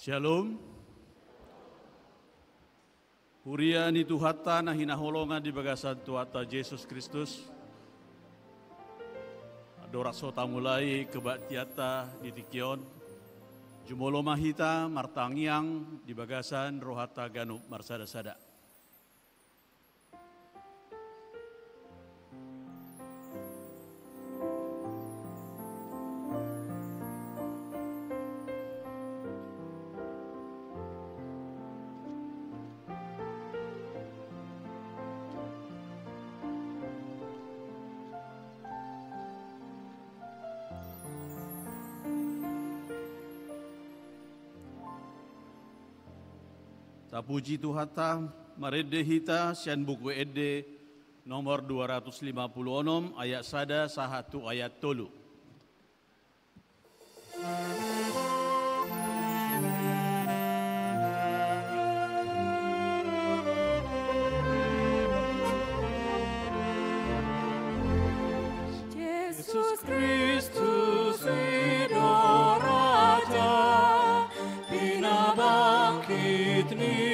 Shalom. Huriani Tuhata na hinaholongan di bagasan Tuhata Yesus Kristus. Adora sota mulai kebaktiata di Tikion. Jumolo mahita martangiang di bagasan rohata ganup marsada-sada. Tapuji Tuhata, marede hita sian buku ede nomor 256 ayat sada sahatu ayat tolu. Yesus Kristus Ida Raja, Bina bangkit ni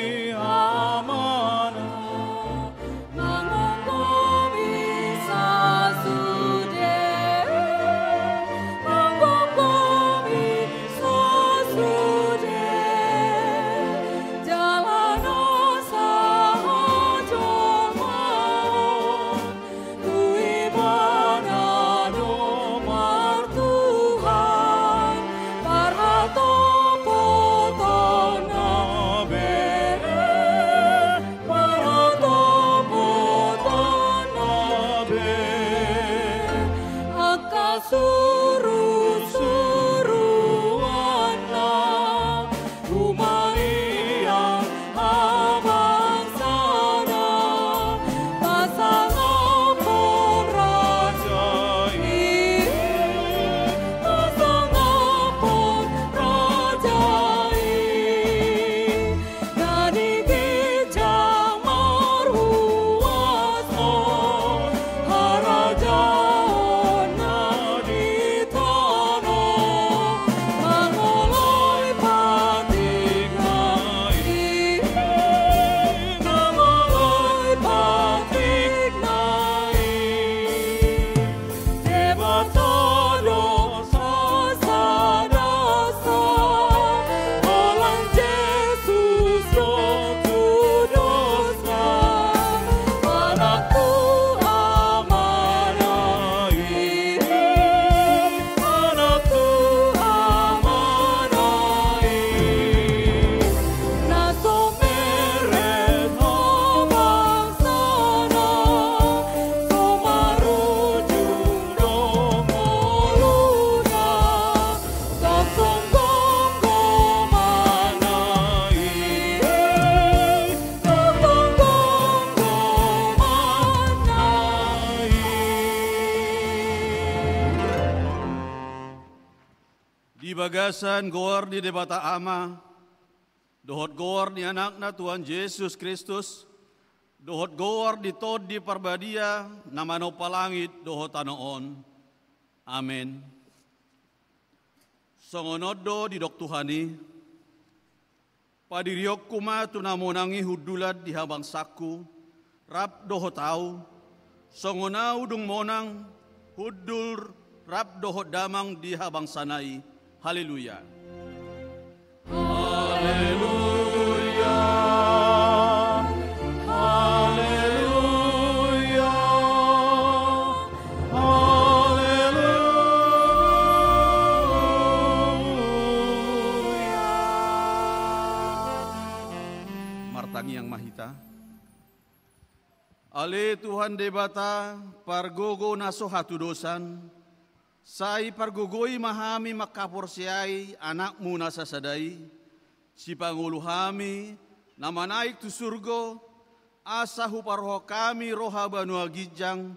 bagasan goor di debata ama, dohot goor di anakna Tuhan Yesus Kristus, dohot goor di tod di parbadia, namano palangit dohot anoon. Amen. Songonodo di dok Tuhani, padiriok kuma tunamonangi hudulad di habang saku, rap dohot tau, songonau dung monang, hudul rap dohot damang di habang sanai. Haleluya. Haleluya. Haleluya. Haleluya. Martangi yang mahita. Ale Tuhan debata pargogo naso hatu dosan. Sai pargugoi mahami makaporsiai anakmu nasasadai, si pangulu hami nama naik tu surgo, asahu paroh kami roha banua gijang,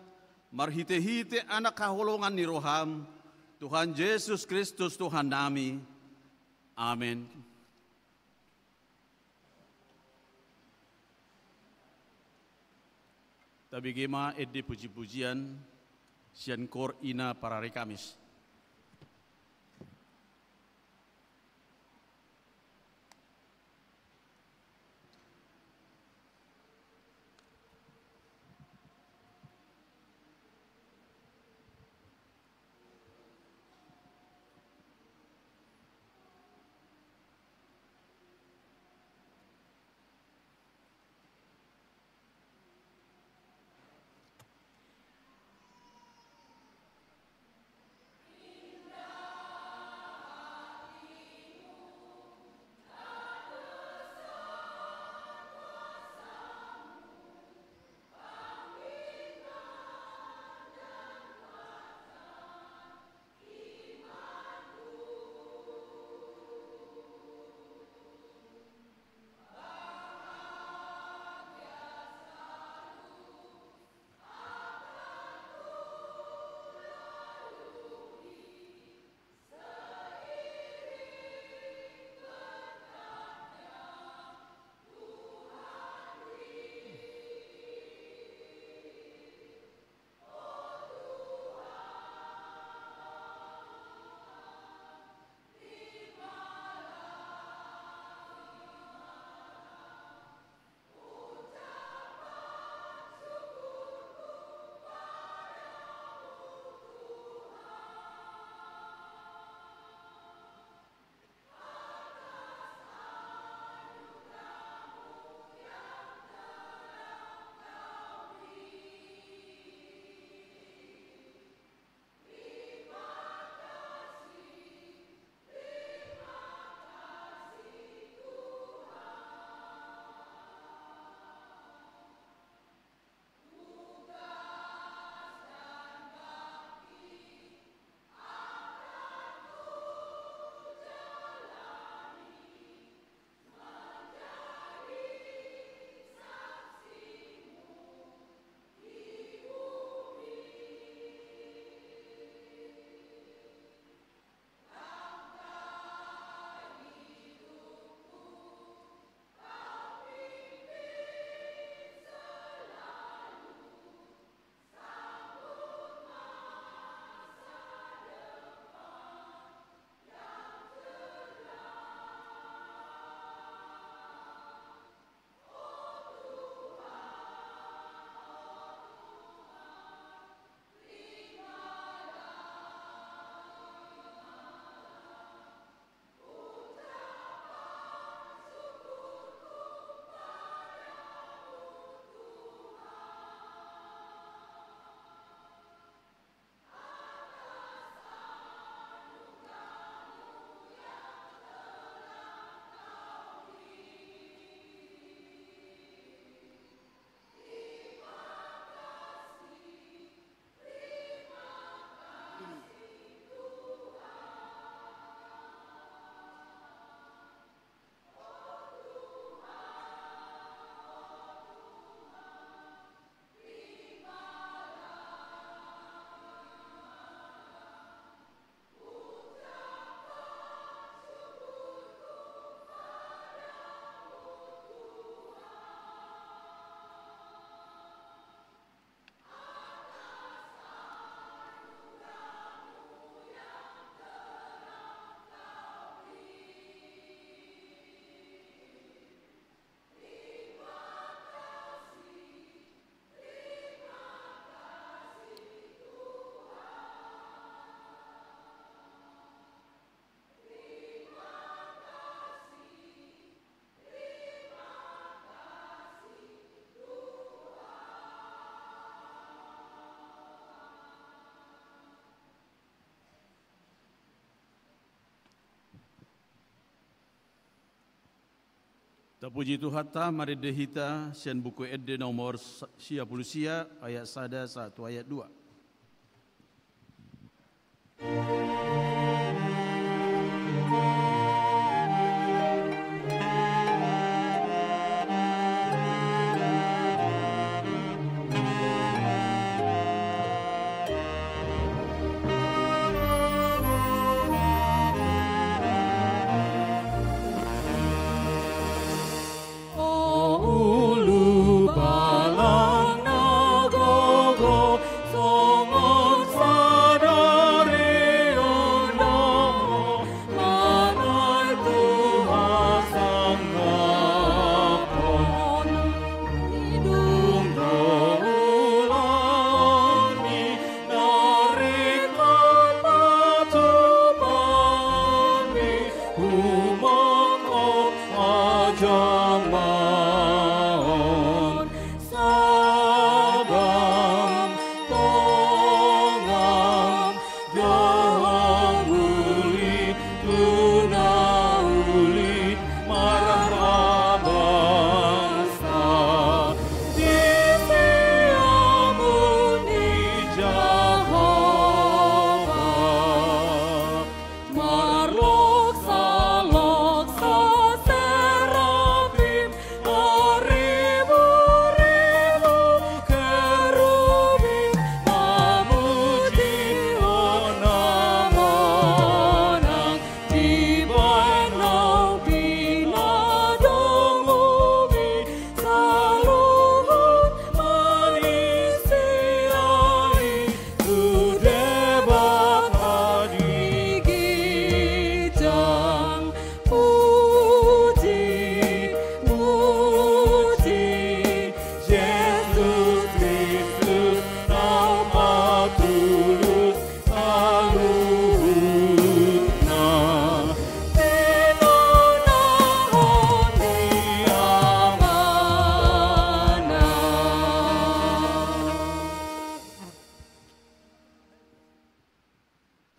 marhite-hite anak kaholongan ni roham, Tuhan Yesus Kristus Tuhan nami. Amin. Tabi gema edde puji-pujian, sian kor ina para rekamis. Terpuji Tuhan ta mari dehita sian buku edde nomor 10 ayat 1 ayat 2.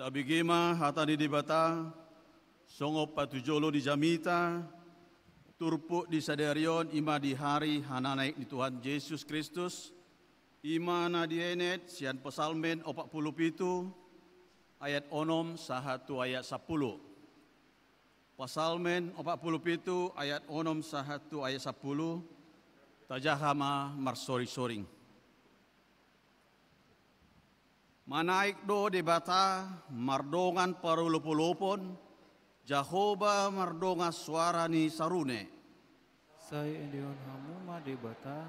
Tabigema hatani di bata, songop patujolo di jamita, turpu di sadarion ima di hari hana naik di Tuhan Yesus Kristus, ima na dienet sian pesalmen 47 ayat 6 sahatu ayat 10. Pesalmen 47 ayat 6 sahatu ayat 10, tajahama marsori-soring. Manaik do di bata, mardongan parulupulupon, Jahoba mardonga suara ni sarune. Sai endihon hamuma di bata,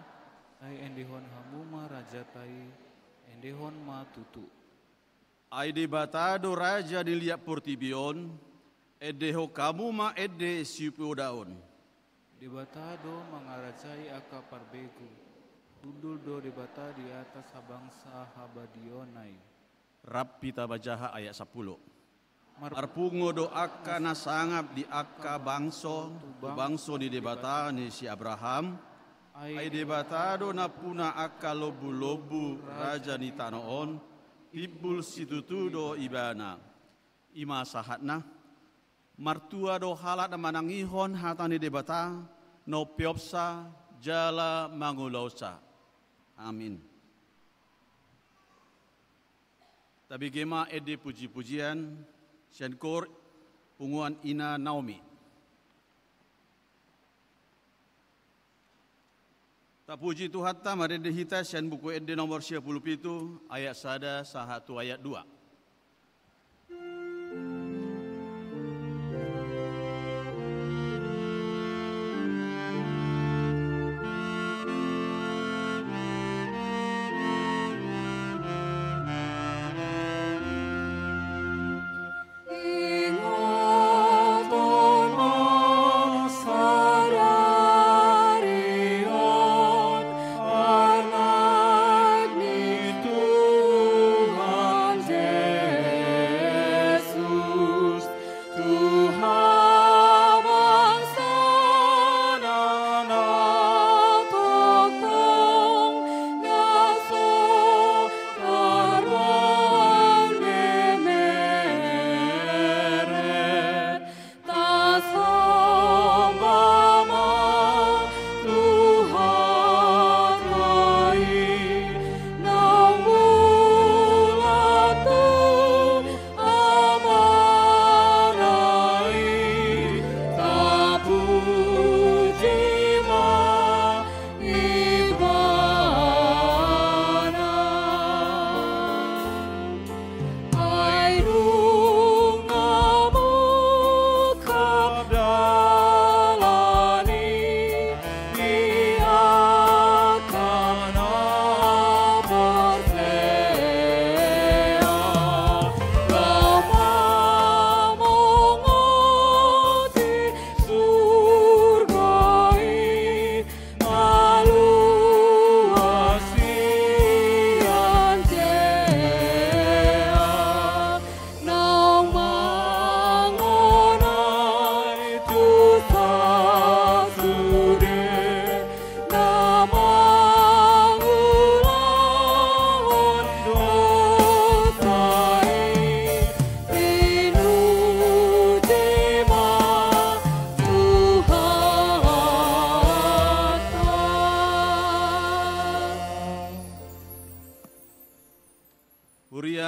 sai endihon hamuma raja tai, endihon ma tutu. Ai di bata do raja dilihat purtibion, edeho kamu ma ede siupu daun. Di bata do mangarajai aka parbegu, tundul do di bata di atas habangsa habadionai. Rapi tabajaha ayat 10. Marpungo do akka nasangap di akka bangso di debata ni si Abraham. Ai debata do napuna akka lobu-lobu raja ni tanoon. Ibul situtu do ibana. Ima sahatna. Martua do halat manangihon hatani debata. No piopsa jala mangulausa. Amin. Tapi gema ede puji-pujian siankor punguan ina Naomi. Tak puji Tuhan ta mari dehita sian buku ede nomor 10 itu ayat 1 sahatu ayat 2. Tuhan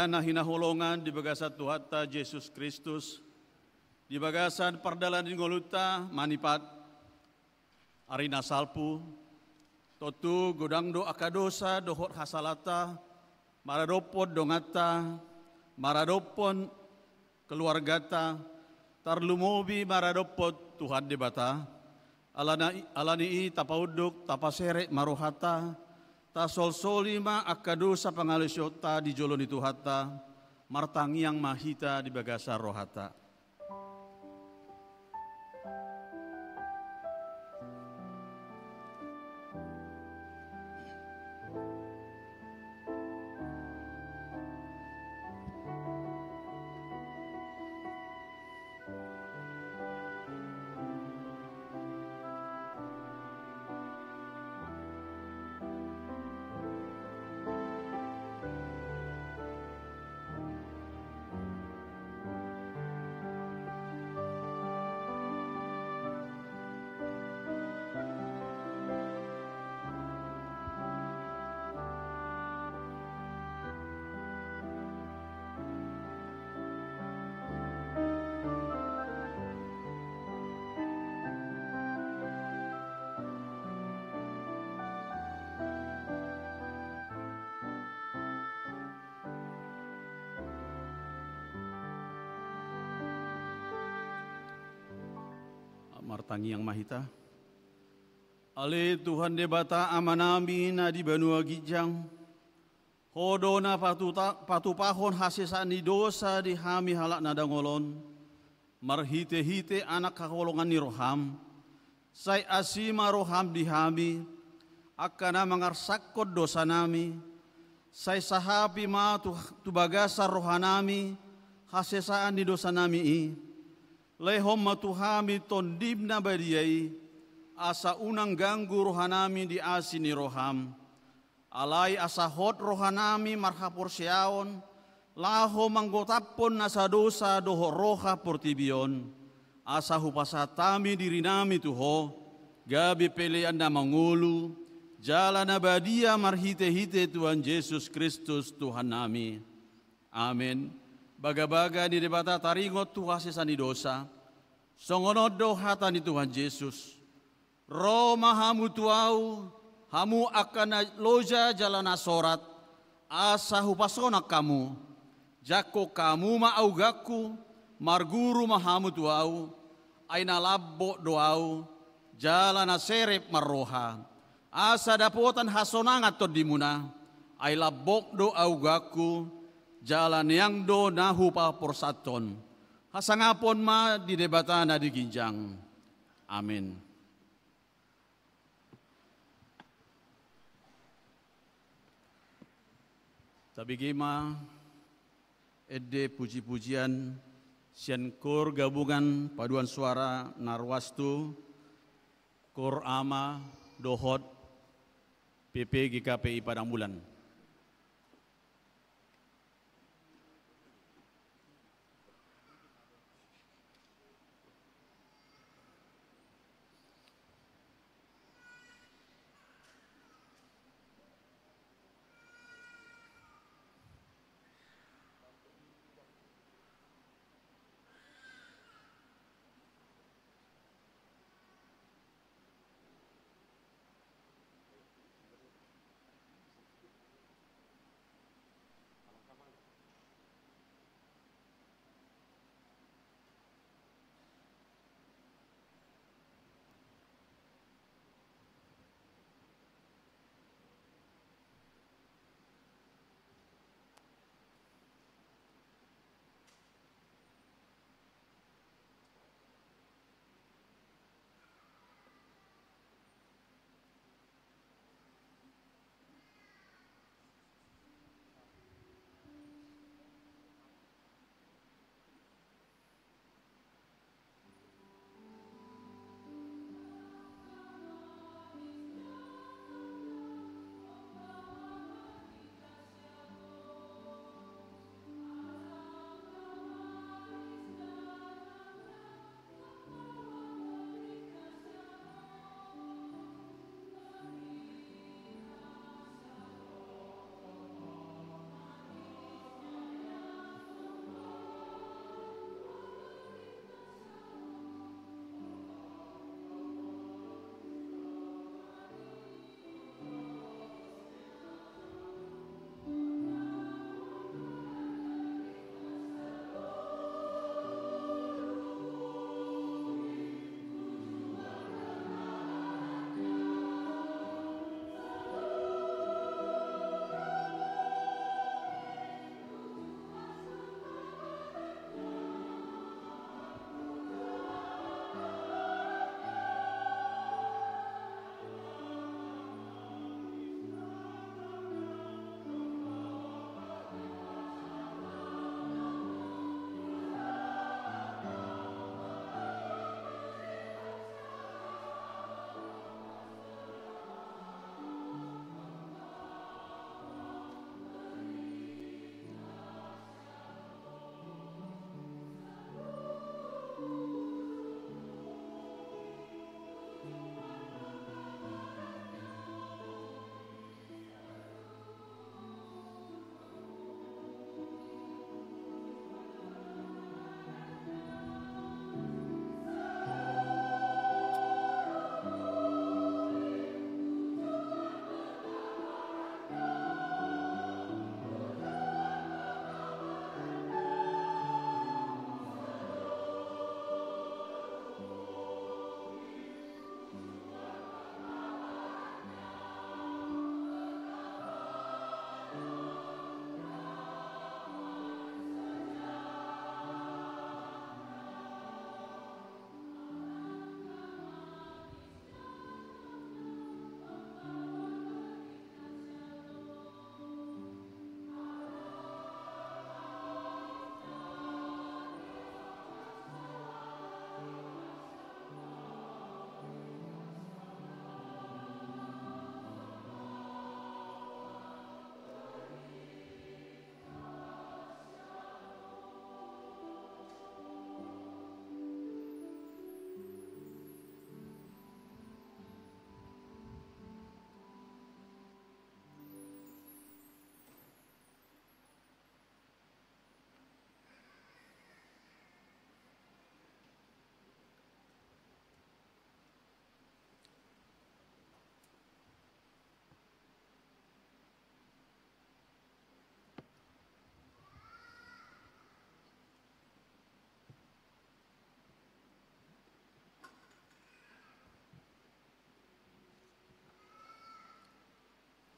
Dengan hinahulongan di bagasan Tuhan ta Yesus Kristus, di bagasan pardalan di ngoluta manipat, arina salpu, totu godang do akadosa dohot hasalata, maradopon dongata, maradopon keluargata, tarlumobi maradopon Tuhan debata, alani tapauduk tapasere marohata, ta solsolima akadosa pangalisyota di joloni Tuhata, martangiang mahita di bagasa rohata. Martangi yang mahita. Ale Tuhan debata amanami na di banua gijang. Hodona patupahon hasisani dosa di hami halak nadangolon. Marhite-hite anak kakolongan ni roham. Say asima roham di hami. Akana mangarsakot dosa nami. Say sahapi ma tubagasa rohanami. Hasisaan di dosa nami i. Lehom matuhami tondim na badiyai, asa unang ganggu rohanami di asini roham. Alai asa hot rohanami marhapor siaon, laho manggotapon nasa dosa doho roha portibion. Asa hupasatami diri nami tuho, gabi pelean na mangulu, jalan abadia marhite-hite Tuhan Yesus Kristus Tuhan nami. Amin. Baga-baga di debata taringot Tuhan sesani dosa. Songonodo hata ni Tuhan Yesus. Roma hamu tuau, hamu akan loja jalan asorat. Asa hupasona kamu. Jako kamu maaugaku, marguru mahamu tuau. Aina labbo doau, jalan aserep marroha. Asa dapotan hasonangat to dimuna. Ay labbok do augaku, jalan yang do nahu pa porsaton. Hasangapon ma di debata na di ginjang. Amin. Tabigima edde puji-pujian sian kor gabungan paduan suara narwastu kor ama dohot PP GKPI Padang Bulan.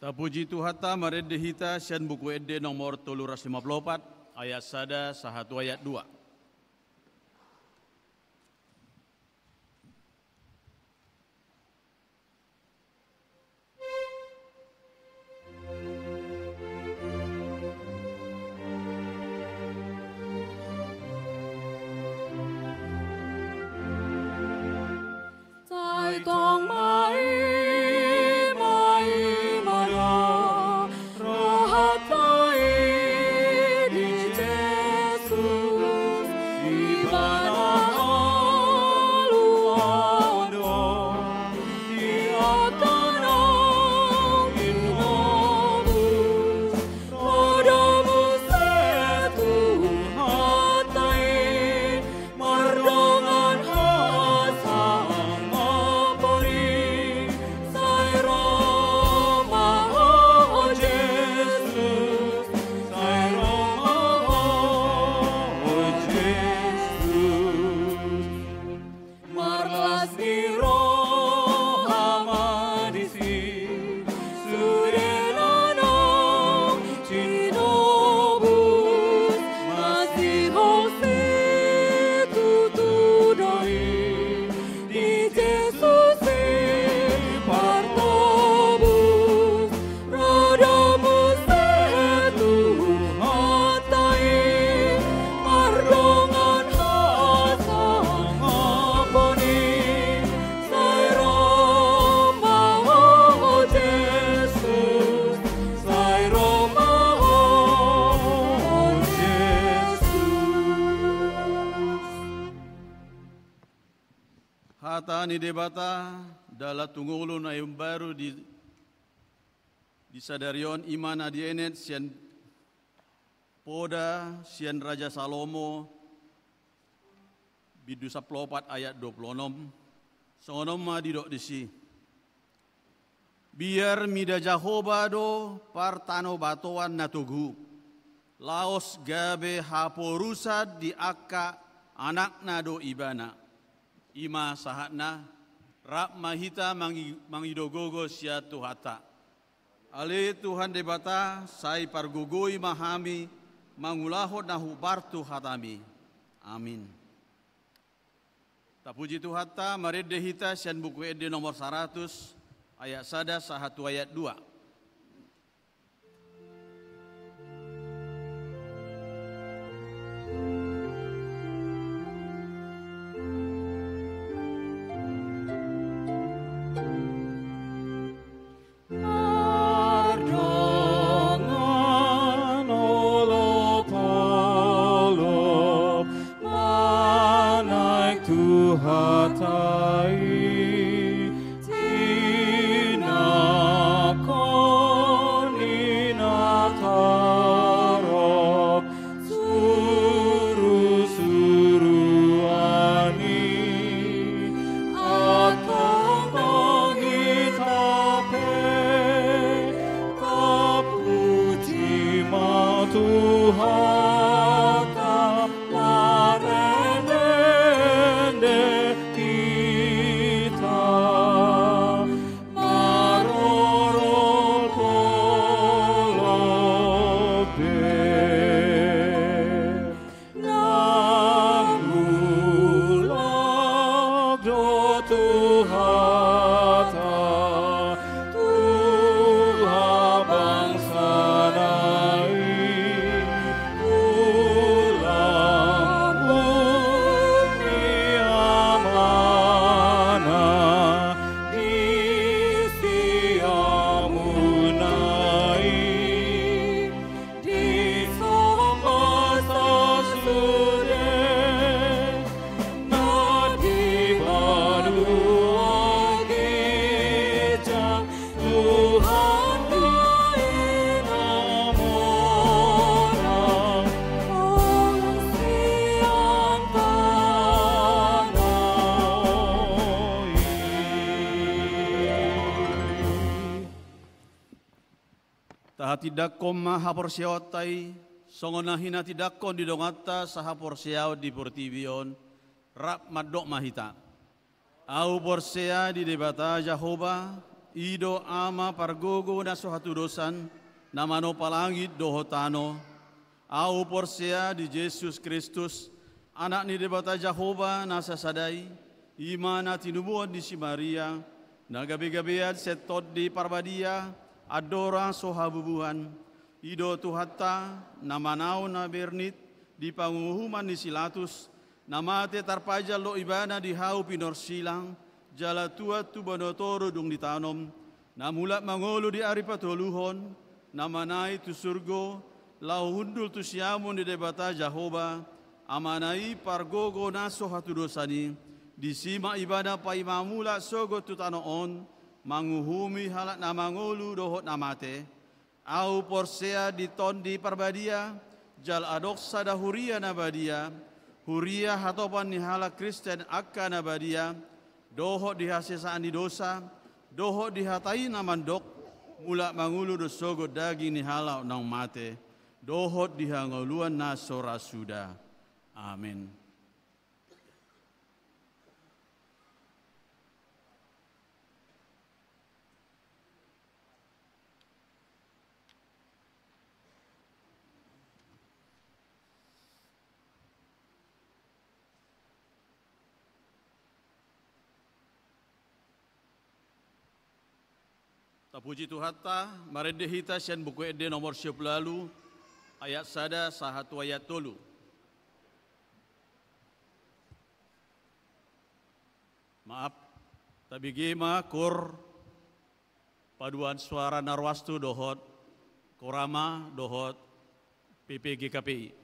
Tapuji Tuhata marede hita sian buku ede nomor 354 ayat 1 sahatu ayat 2. Hatani debata dala tungulu na yung baru di sadarion imana dienet sian poda sian Raja Salomo bidu 14 ayat 26 songonom ma didok disi biar mida Jahoba do partano batoan natugu laos gabe haporusa di akka anak nado ibana ima sahatna rap mahita mangidogogo sia Tuhata. Ale Tuhan debata sai pargugoi mahami mangulahot nahu bartu hatami. Amin. Tapuji Tuhata marede hita sian buku ede nomor 100 ayat 1 sahatu ayat 2. Tidak koma haporsiaotai songonahina tidak kon didongata sahaporsiao di portivion rap madok mahita au porsea di debata Jahoba ido ama pargogo na sohatudosan, namano palangit dohotano, au porsia di Yesus Kristus, anak ni debata Jehovah nasa sadai, imana tinubuan di si Maria, nagabi-gabian setot di parbadia, adora sohabubuhan, ido tuhata, namanau na bernit, di panguhuman di silatus, namate tarpajal lo ibana di hau pinor silang, jala tua tu banotoro dung ditanom, namulat mangolo di aripatoluhon, namanai tu surgo, lau hundul tu siamun di debata Jehovah, amanai pargogo naso hatudosani, disima ibadah pai mamula sogo tu tanoon, manguhumi halak namangolu dohot namate, au porsea di ton di parbadia, jal adok sadahuria nabadia, huria hatopan ni halak Kristen akka nabadia, dohot dihasisaan di dosa, dohot dihatai namandok, mula mangulu dosogo daging ni halau nang mate, dohot dihangoluan nasora suda. Amin. Tapuji Tuhan ta, marende hita sian buku ede nomor 10 lalu, ayat sada sahatu ayat tolu. Maaf, tabigi ma kur paduan suara narwastu dohot, korama dohot, PPG KPI.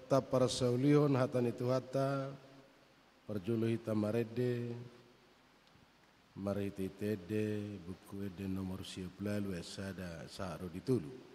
ta parasaulihon hatan itu hata perjulu hita marede mariti tede buku ede nomor siap lalu esada saro ditulu.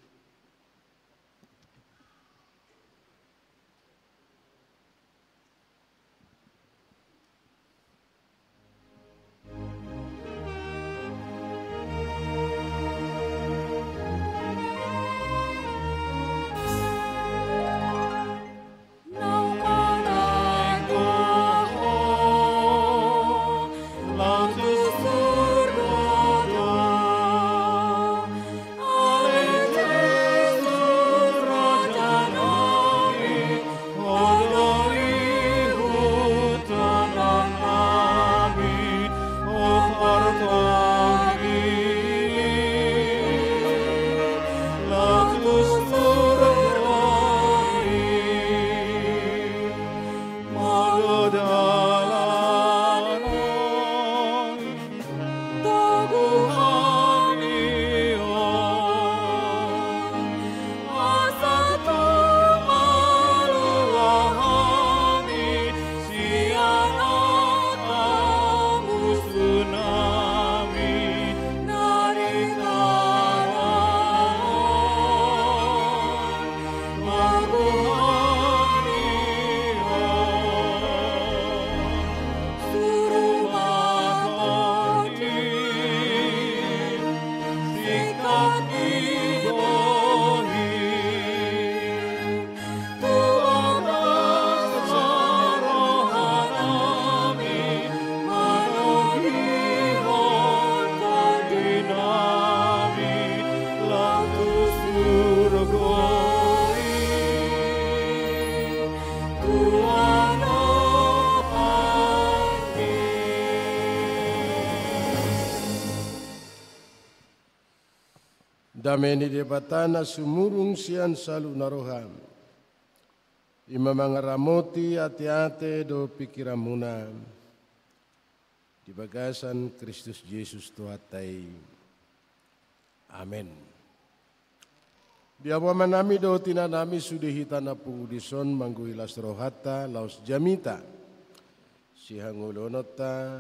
Dameni debatana sumurung sian salu naroham. Ima mangaramoti ate-ate do pikiramuna. Di bagasan Kristus Yesus Tuhatai. Amin. Biawa manami do tinanami sudihitana pungudison mangguilas rohata laus jamita. Sihangulonota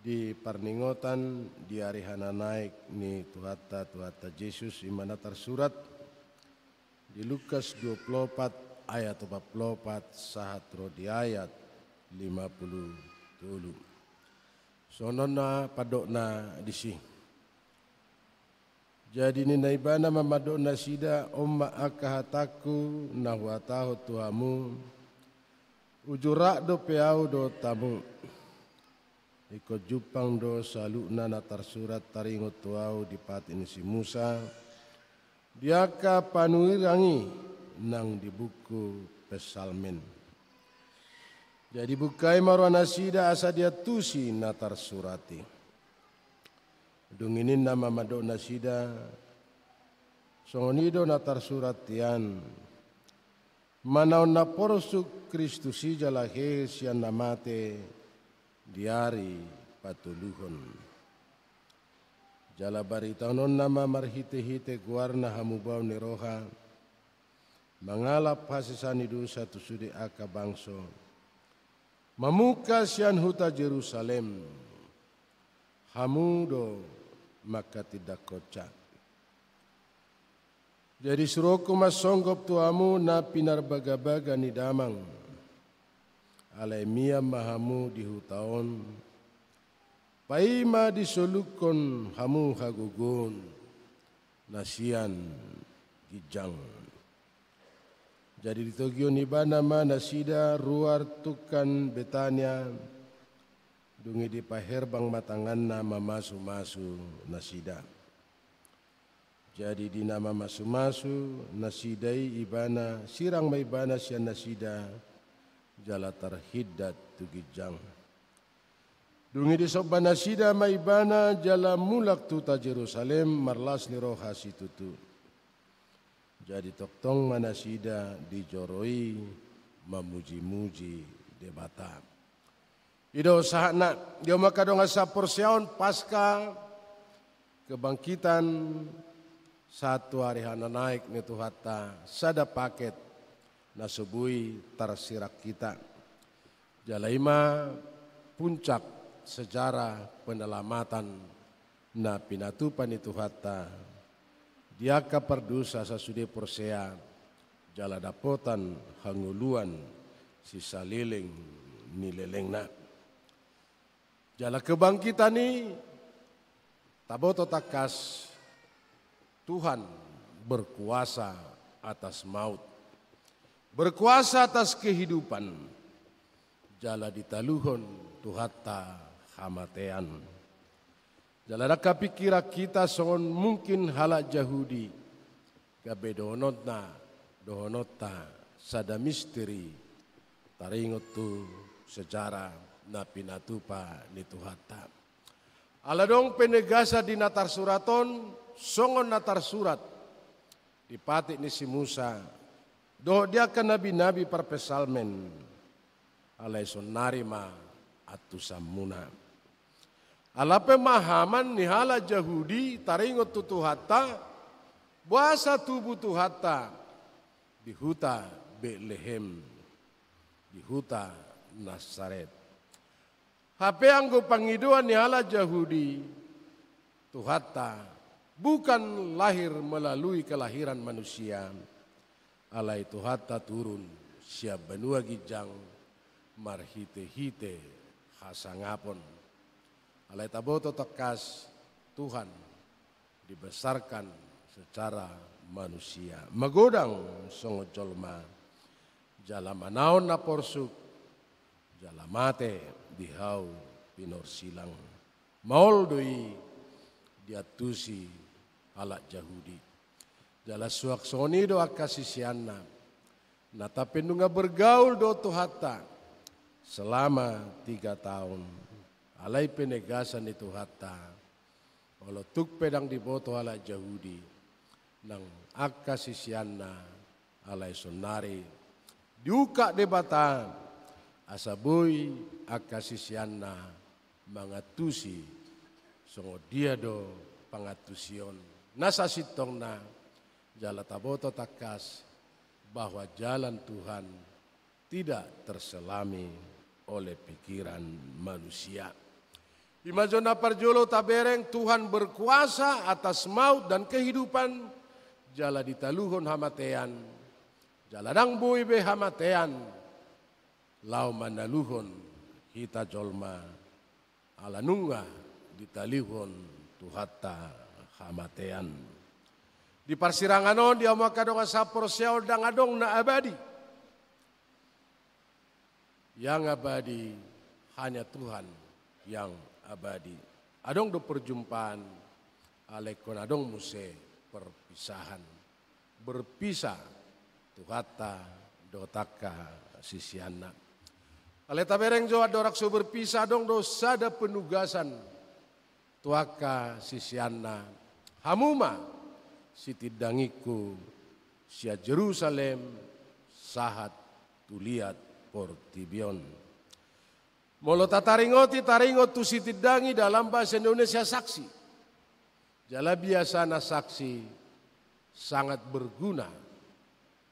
di parningotan di hari hana naik ni Tuhata Yesus imana tersurat di Lukas 24 ayat 44 sahat di ayat 50 dulu. Sonona padokna disi. Jadi ni naibana mamadokna sida omma akahataku nahwatahu tuhamu ujurak do peau do tamu. Iko jupang do salukna natar surat taringot tuau di patin si Musa. Diaka panuirangi nang di buku Pesalmen. Jadi bukai marwana sida asa dia tusi natar surati. Dunginin nama madona sida. Songonido natar suratian. Manau na porsuk Kristusi jalahe sian namate. Diari patuluhon. Jala baritaonon nama marhite-hite guarna hamubau ni roha. Mangalap hasisani dosa tu sudi aka bangso. Mamuka sian huta Jerusalem. Hamudo maka tidak kocak. Jadi suruhku masonggop tuamu na pinar baga-baga ni damang. Alai mia mahamu di hutaon, paima disolukon hamu hagugun, nasian gijang. Jadi ditogio nibana ma nasida ruar tukan Betania, dungi di paherbang matangan nama masu-masu nasida. Jadi di nama masu-masu nasidai ibana sirang maibana sian nasida. Jala terhidat tugijang. Dungi di sobana sida maibana jala mulak tuta Jerusalem marlas ni roha situtu. Jadi toktong mana sida dijoroi mamuji-muji debata. Ido sahana dia maka dong asa porsiaon pasca kebangkitan satu hari hana naik ni Tuhata sada paket na subui tarsirak kita. Jalaima puncak sejarah penyelamatan na pinatupan ni Tuhata. Dia kapardusa sasude porsea jala dapotan hanguluan sisa liling ni lelengna. Jala kebangkitan ni taboto takas Tuhan berkuasa atas maut, berkuasa atas kehidupan. Jala ditaluhon Tuhata hamatean. Jala daka pikira kita songon mungkin halak Yahudi gabe dohonota sada misteri taringot tu sejarah na pinatupa ni Tuhata. Aladong penegasa di natar suraton songon natar surat dipatik ni si Musa do dia kan nabi-nabi parpesalmen alai son narima atu samuna. Ala pemahaman ni hala Yahudi taringot tu Tuhata buasa tubuh Tuhata di huta Betlehem, di huta Nazaret. Hape anggo pangiduan ni hala Yahudi Tuhata bukan lahir melalui kelahiran manusia. Alai Tuhata turun siap benua gijang marhite-hite hasangapon. Alai taboto tekas Tuhan dibesarkan secara manusia. Magodang songo jolma jala manaon na porsuk jala mate dihau pinor silang. Maol doi diatusi halak Yahudi. Jala suak soni do akasisianna. Nata pendunga bergaul do Tuhata selama 3 tahun. Alai penegasan itu Tuhata. Walau tuk pedang diboto halak Yahudi. Nang akasisianna alai sonari. Diuka debata asabui akasisianna mangatusi songo dia do pangatusion nasa sitongna jala taboto takas bahwa jalan Tuhan tidak terselami oleh pikiran manusia. Imajona parjolo tabereng Tuhan berkuasa atas maut dan kehidupan jala ditaluhon hamatean jala dang bui be hamatean lau manaluhon hita jolma ala nunga ditalihon Tuhata hamatean. Di parsiranganon dia makadong asapor siaw dang adong na abadi. Yang abadi hanya Tuhan yang abadi. Adong do perjumpaan alekon adong muse perpisahan. Berpisah Tuhata dotaka sisiana. Aleta bereng jo adorak so berpisah dong dosa ada penugasan tuaka sisiana hamuma sitidangiku sia Jerusalem sahat tuliat portibion. Molo tataringoti taringot tu sitidangi dalam bahasa Indonesia saksi. Jala biasana saksi sangat berguna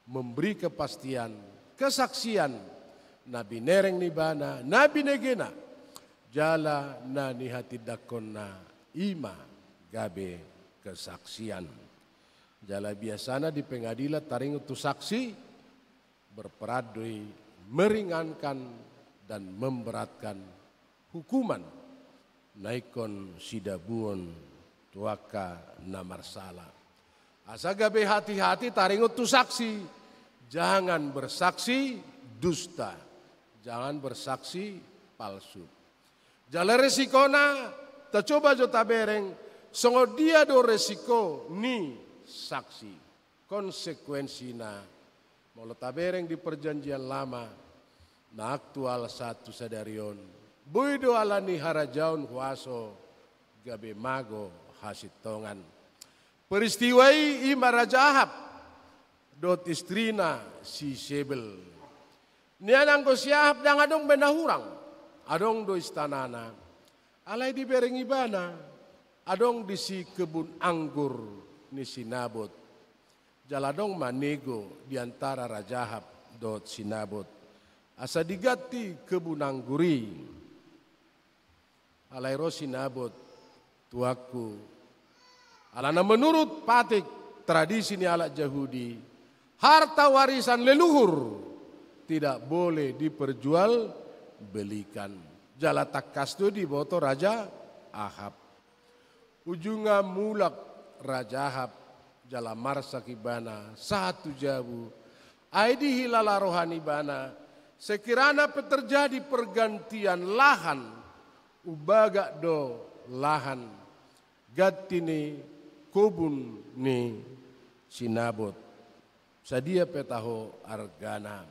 memberi kepastian kesaksian Nabi nereng nibana, Nabi negena, jala na nihatidakon na ima gabe kesaksian. Jala biasana di pengadilan taring itu saksi berperadui meringankan dan memberatkan hukuman naikon sidabuon tuaka namarsala. Asa gabe hati-hati taring itu saksi, jangan bersaksi dusta. Jangan bersaksi palsu. Jala resikona, ta coba jo tabereng, songo dia do resiko ni saksi. Konsekuensina, molo tabereng di perjanjian lama, na aktual satu sadarion, buido alani harajaun huaso, gabe mago hasitongan. Peristiwai ima Raja Ahab, dot istrina si Sebel. Nianang ko siahap dang adong benahurang, adong do istanana, alay di bereng ibana, adong di si kebun anggur ni sinabot. Jaladong manego di antara Rajahab dot sinabot. Asa digati kebunangguri. Alairo sinabot tuaku. Alana menurut patik tradisi ni alat Yahudi, harta warisan leluhur tidak boleh diperjual belikan. Jala takas tu di boto Raja Ahab. Ujunga mulak Raja Ahab jala marsa kibana satu jabu. Aidi hilala rohani bana. Sekiranya terjadi pergantian lahan, ubaga do lahan, gatini kobun ni sinabot. Sadia petaho argana.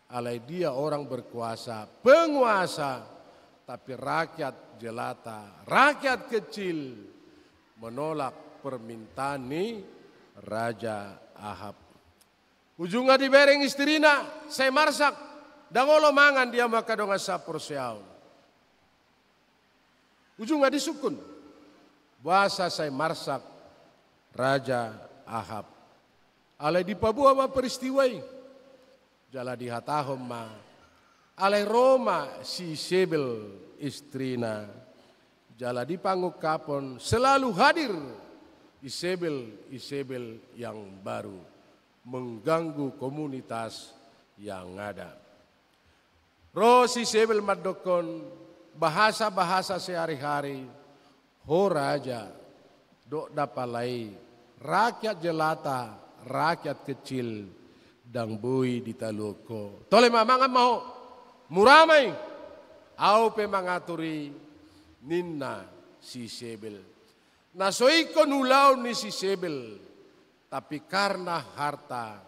Alai dia orang berkuasa, penguasa, tapi rakyat jelata, rakyat kecil menolak permintaan ni Raja Ahab. Ujungnya dibereng istrina, saya marsak, dangolo mangan dia maka donga sapur siaun. Ujungnya disukun, bahasa saya marsak Raja Ahab. Alai dipabua ma peristiwai. Jala dihatahom ma alai Roma si Isabel istrina. Jala dipanguk kapon selalu hadir Isabel yang baru mengganggu komunitas yang ada. Ro si Isabel madokon bahasa-bahasa sehari-hari. Ho raja dok dapalai rakyat jelata, rakyat kecil dang bui di taloko. Tole mamangan mau muramai. Au pe mangaturi ninna si Isabel. Nasoiko nulau ni si Isabel. Tapi karena harta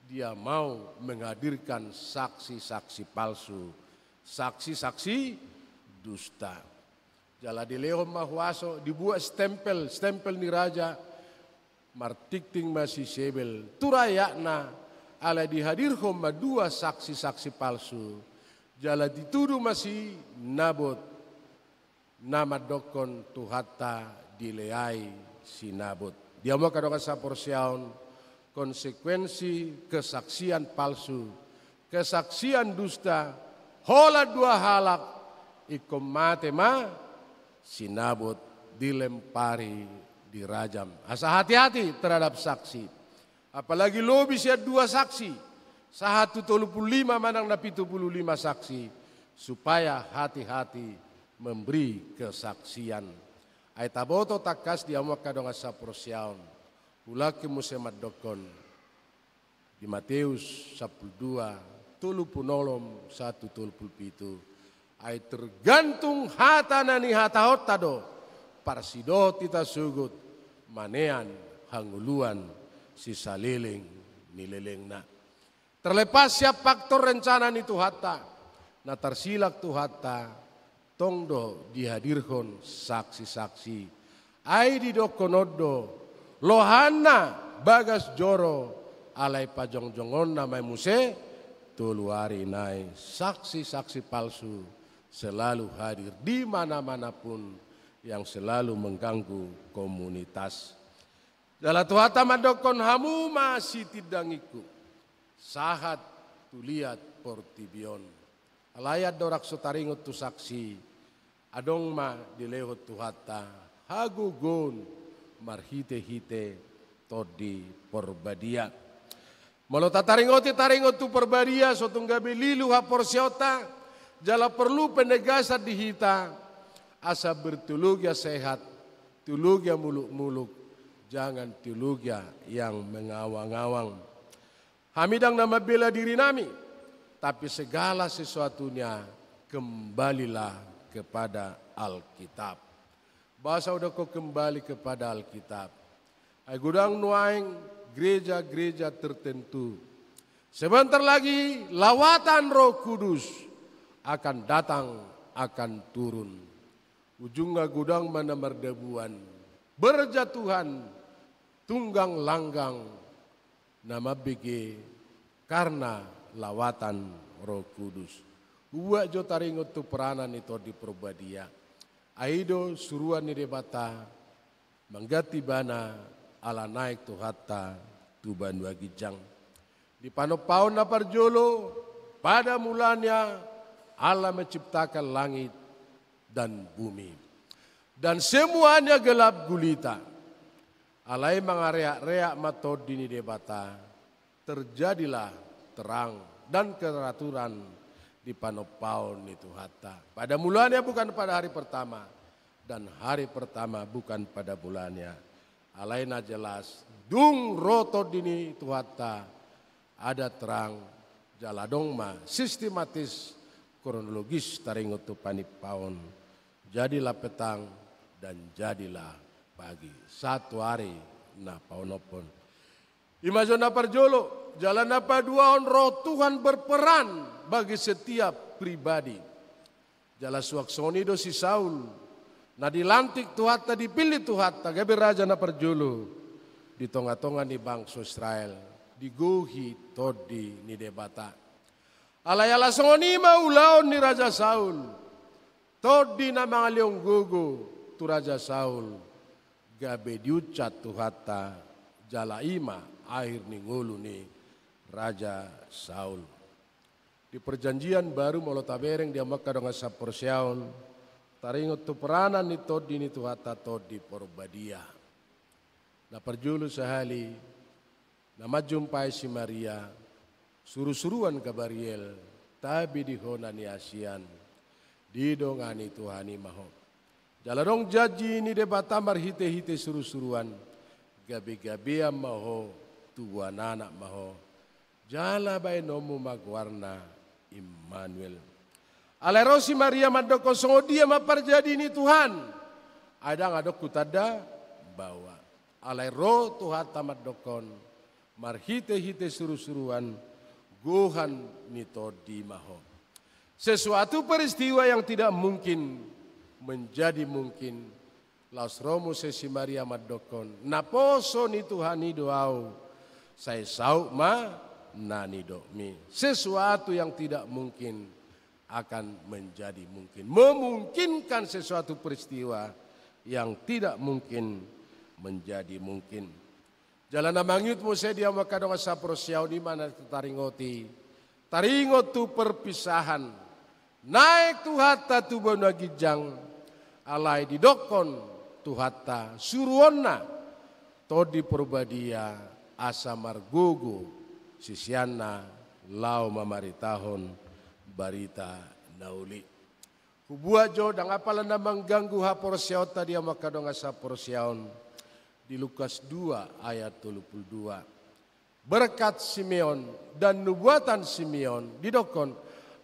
dia mau menghadirkan saksi-saksi palsu. Saksi-saksi dusta. Jala dilehom mahuaso dibuat stempel ni raja. Martikting masih Isabel. Turayakna ala dihadirkan dua saksi-saksi palsu. Jala dituduh masih Nabot. Nama dokon tuhata dileai si Nabot. Dia mau kadang sapor siaun konsekuensi kesaksian palsu. Kesaksian dusta. Hola dua halak. Ikom mate ma si Nabot dilempari dirajam. Asa hati-hati terhadap saksi. Apalagi lo bisa dua saksi. 135 manang na 75 saksi. Supaya hati-hati memberi kesaksian. Ay taboto takas di amak kadong asa prosyaon. Ulaki musemat dokon. Di Matius 12, 36, 1, 37. Ay tergantung hatana ni hatahot tado. Parsido tita sugut. Manean hanguluan si saliling nileleng na. Terlepas siap faktor rencana ni Tuhata. Na tersilak Tuhata. Tongdo dihadirkan saksi-saksi. Ai di dokonodo. Lohana bagas joro. Alai pajong-jongon namai muse. Tuluari nai. Saksi-saksi palsu. Selalu hadir di mana-mana pun. Yang selalu mengganggu komunitas. Jala Tuhata madokon hamu masih tidangiku. Sahat tuliat portibion. Alayat dorak sotaringot tu saksi. Adong ma dilehot Tuhata. Hagugun marhite-hite todi porbadia. Malo taringot tu porbadia sotunggabi lilu haporsiota. Jala perlu penegasan dihita. Asa bertulugya sehat. Tulugya muluk-muluk. Jangan teologia yang mengawang-awang. Hamidang nama bela diri nami. Tapi segala sesuatunya kembalilah kepada Alkitab. Bahasa udah kau kembali kepada Alkitab. Ay gudang nuaing gereja-gereja tertentu. Sebentar lagi lawatan Roh Kudus akan datang, akan turun. Ujungnya gudang mana merdebuan. Berjatuhan tunggang langgang nama BG karena lawatan Roh Kudus. Uwa jo taringot tu peranan itu di Probadia. Aido suruan ni debata menggati bana ala naik tu hatta tu banua gijang. Di panopaun na parjolo, pada mulanya Allah menciptakan langit dan bumi. Dan semuanya gelap gulita. Alai mangareak-reak matod dini debata, terjadilah terang dan keraturan di panopaun itu hatta. Pada mulanya bukan pada hari pertama, dan hari pertama bukan pada bulannya. Alaina jelas, dung roto dini itu hatta, ada terang, jaladongma, sistematis, kronologis taringot tu panipaon. Jadilah petang dan jadilah pagi. Satu hari na paunopon. Imajon na parjolo, jalan apa dua on roh Tuhan berperan bagi setiap pribadi. Jala suaksoni do si Saul, na dilantik Tuhatta dipilih Tuhatta, gabi raja na parjolo, di tonga-tonga ni bangsa Israel, diguhi todi ni debata. Alayala songoni maulaon ni Raja Saul, todi na mga leong gugu tu Raja Saul, gabi diucat Tuhatta, jala ima akhir ni ngulu ni Raja Saul. Di perjanjian baru molo tabereng dia maka dengan saporsiaon, taringot tu peranan ni todi ni Tuhatta todi porbadia. Na perjulu sehali, na majumpai si Maria, suruh-suruan ke Bariel, tapi di hona ni Asian, di dongani Tuhani maho. Jaladong jaji ni debata marhite-hite suruh-suruan, gabi-gabian maho, tuan anak maho. Jala bay nomu magwarna Immanuel. Alerosi Maria madoko songo dia maparjadi ni Tuhan. Ada ngadok kutada bawa. Alero Tuhan tamat dokon. Marhite-hite suruh-suruan gohan nito di maho. Sesuatu peristiwa yang tidak mungkin menjadi mungkin. Laus romo sesi Maria madokon. Naposo ni Tuhan ni doau. Saya sauk ma nani dokmi. Sesuatu yang tidak mungkin akan menjadi mungkin. Memungkinkan sesuatu peristiwa yang tidak mungkin menjadi mungkin. Jalan amangyut mo saya dia makadong sa prosyaw di mana taringoti. Taringot tu perpisahan. Naik tu hatta tu bonagijang. Alay di dokon tu hatta suruonna. Todi perbadia asa margugu. Sisiana lau mamaritahon barita nauli. Kubuat jo dang apalan na mengganggu haporsyaon tadi yang makadong asa porsyaon. Di Lukas 2 ayat 32. Berkat Simeon dan nubuatan Simeon didokon.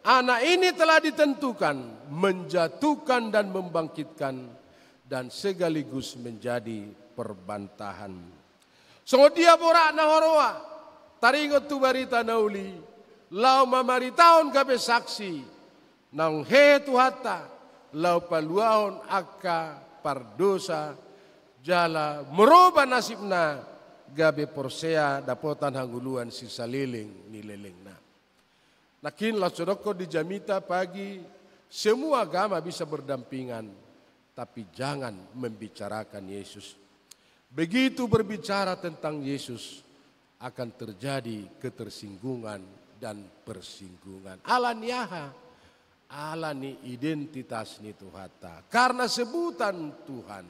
Anak ini telah ditentukan menjatuhkan dan membangkitkan dan segaligus menjadi perbantahan. So dia borak na horoa. Taringot tu barita nauli, lau mamaritaon kabe saksi, nang he tu hatta, lau paluaon akka pardosa, jala merubah nasibna, gabe porsea dapotan hanguluan si saliling nileleng na. Nakin lasodoko di jamita pagi, semua agama bisa berdampingan, tapi jangan membicarakan Yesus. Begitu berbicara tentang Yesus, akan terjadi ketersinggungan dan persinggungan. Alaniaha, alani identitas ni Tuhata. Karena sebutan Tuhan.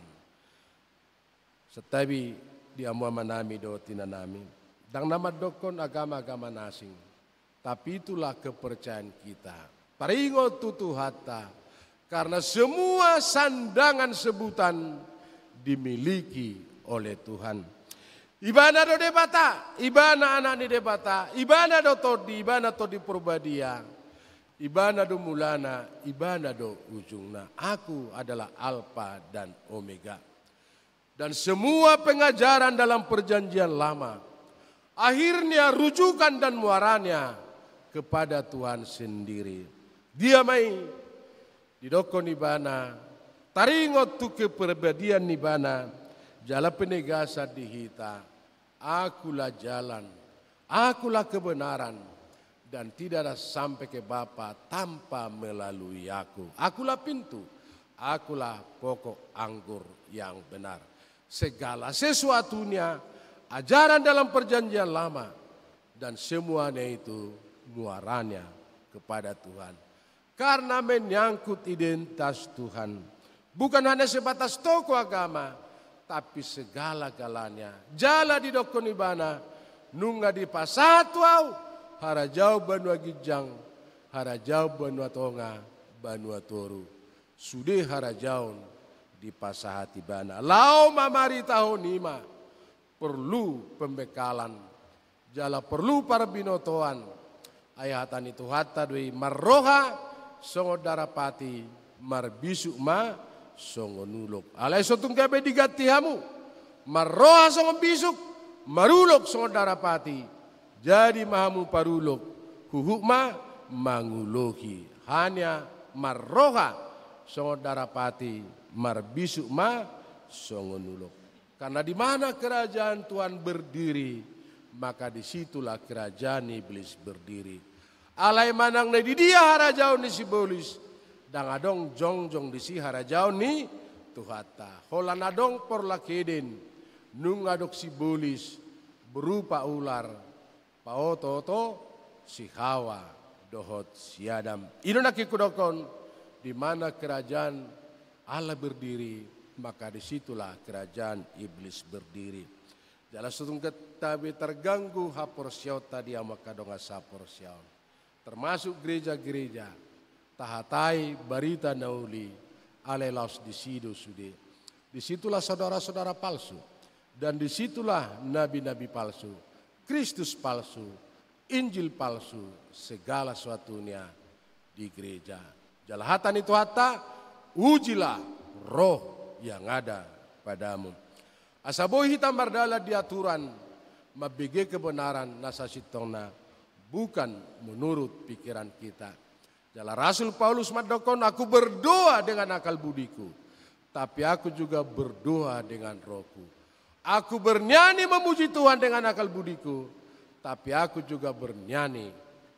Setabi dia manami do tinanami. Dang nama dokon agama-agama nasing. Tapi itulah kepercayaan kita. Paringot tu Tuhata. Karena semua sandangan sebutan dimiliki oleh Tuhan. Ibana do debata, ibana anak ni debata, ibana do todi, ibana todi perbadia, ibana do mulana, ibana do ujungna. Aku adalah Alfa dan Omega. Dan semua pengajaran dalam perjanjian lama, akhirnya rujukan dan muaranya kepada Tuhan sendiri. Dia mai didokon ibana, taringot tu keperbedian ibana, jala penegasa dihita. Akulah jalan, akulah kebenaran, dan tidak ada sampai ke Bapa tanpa melalui aku. Akulah pintu, akulah pokok anggur yang benar. segala sesuatunya, ajaran dalam perjanjian lama, dan semuanya itu muaranya kepada Tuhan. Karena menyangkut identitas Tuhan, bukan hanya sebatas tokoh agama, tapi segala-galanya. Jala di dokon ibana, nunga di pasatuau, harajau banua gijang, harajau banua tonga, banua toru. Sude harajaun di pasahati bana. Lau mamari tahun lima, perlu pembekalan. Jala perlu para binotoan. Ayatan itu hatta dui marroha songo darapati marbisu ma songo nuluk. Alai sotung kebe digatihamu. Marroha songo bisuk maruluk songo darapati. Jadi mahamu paruluk huhukma manguloki. Hanya marroha songo darapati marbisu ma songo nuluk. Karena di mana kerajaan Tuhan berdiri, maka disitulah kerajaan iblis berdiri. Alai manang na di dia harajau ni si bolis, dang adong jongjong di si harajau ni tuhata. Holan adong porlakeden, nung adok si bolis berupa ular, paoto si Hawa dohot si Adam. Ino nakikudokon di mana kerajaan Allah berdiri, maka disitulah kerajaan iblis berdiri. Jala sutung ketabi terganggu hapor siau tadi maka donga sapor siau. Termasuk gereja-gereja tahatai barita nauli alelaus disido sude. Disitulah saudara-saudara palsu dan disitulah nabi-nabi palsu, Kristus palsu, Injil palsu, segala sesuatunya di gereja. Jalahatan itu hatta ujilah roh yang ada padamu. Asaboy hitam bardala di aturan mabege kebenaran nasa sitona bukan menurut pikiran kita. Jala Rasul Paulus madokon, aku berdoa dengan akal budiku, tapi aku juga berdoa dengan rohku. Aku bernyanyi memuji Tuhan dengan akal budiku, tapi aku juga bernyanyi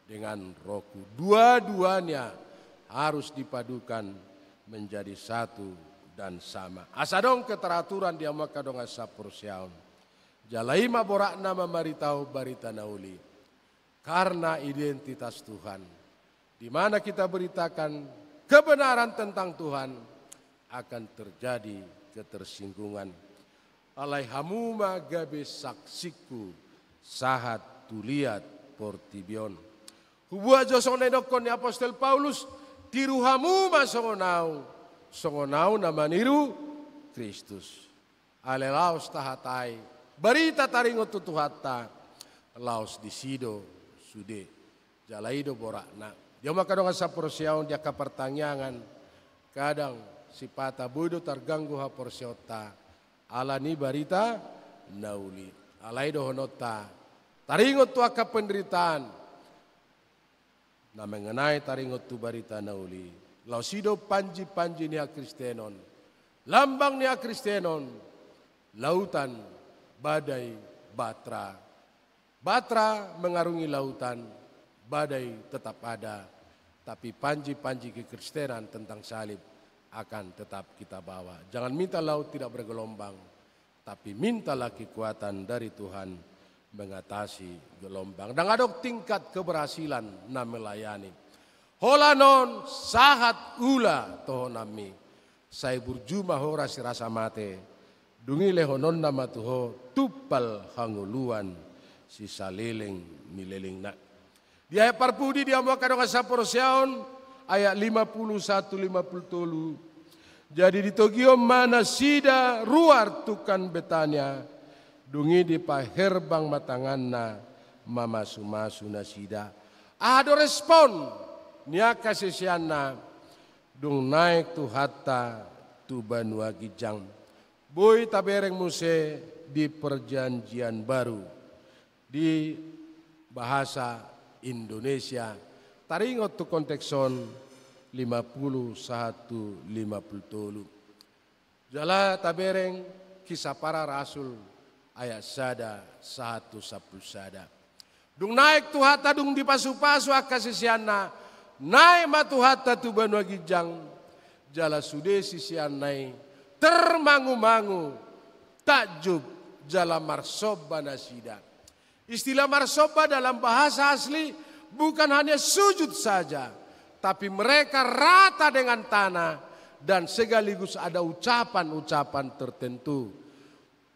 dengan rohku. Dua-duanya harus dipadukan menjadi satu dan sama. Asadong keteraturan dia maka dong asapur siaun. Jalaima borak nama maritau barita nauli. Karena identitas Tuhan. Di mana kita beritakan kebenaran tentang Tuhan, akan terjadi ketersinggungan. Alai hamuma gabe saksiku sahat tuliat portibion. Hubua josone dokon apostol Paulus tiru hamuma songonau nama niru Kristus. Ale laos tahatai barita taringot tutuhata laos disido sude jalaido borakna. Dia maka dong asa porsiaon dia kapertanyangan kadang si pata bodo terganggu ha porsiota ala ni barita nauli alaido honota taringot tu aka penderitaan na mengenai taringot tu barita nauli. Lausido panji-panji ni Kristenon, lambang ni Kristenon, lautan, badai, batra. Batra mengarungi lautan, badai tetap ada, tapi panji-panji kekristenan tentang salib akan tetap kita bawa. Jangan minta laut tidak bergelombang, tapi mintalah kekuatan dari Tuhan mengatasi gelombang. Dan ada tingkat keberhasilan na melayani. Holanon sahat ula tohonami saya burjuma hora si rasa mate dungi lehonon nama tuho tupal hanguluan si saleleng mileleng nak. Di ayat parpudi dia mau kadang sapor siaon ayat 51-50. Jadi di Tokyo mana sida ruar tukan betanya dungi di paherbang matanganna mama sumasu nasida. Ada respon nia kasisiana dung naik tu hatta tu banua gijang. Boy tabereng muse di perjanjian baru di bahasa Indonesia. Taringot tu kontekson 51-50. Jala tabereng kisah para rasul ayat sada 1 sada. Dung naik tu hatta dung di pasu-pasu akasisiana. Nai matu hatta tu banua gijang jala sude sisian nai termangu-mangu takjub jala marsoba nasida. Istilah marsoba dalam bahasa asli bukan hanya sujud saja, tapi mereka rata dengan tanah dan sekaligus ada ucapan-ucapan tertentu.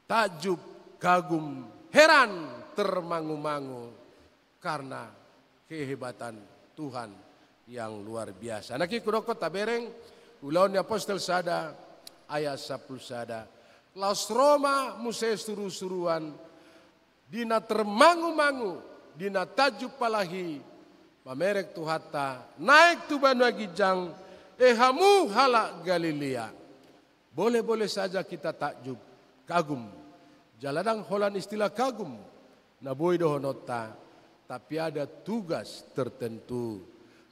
Takjub, kagum, heran, termangu-mangu karena kehebatan Tuhan yang luar biasa. Naki kudoko tabereng ulaun apostol sada ayat 10 sada. Laos Roma muse suru-suruan dina termangu-mangu dina takjub palahi pamerek tuhata naik tu banu agijang hamu halak Galilea. Boleh-boleh saja kita takjub, kagum. Jaladang holan istilah kagum. Naboy dohonota, tapi ada tugas tertentu.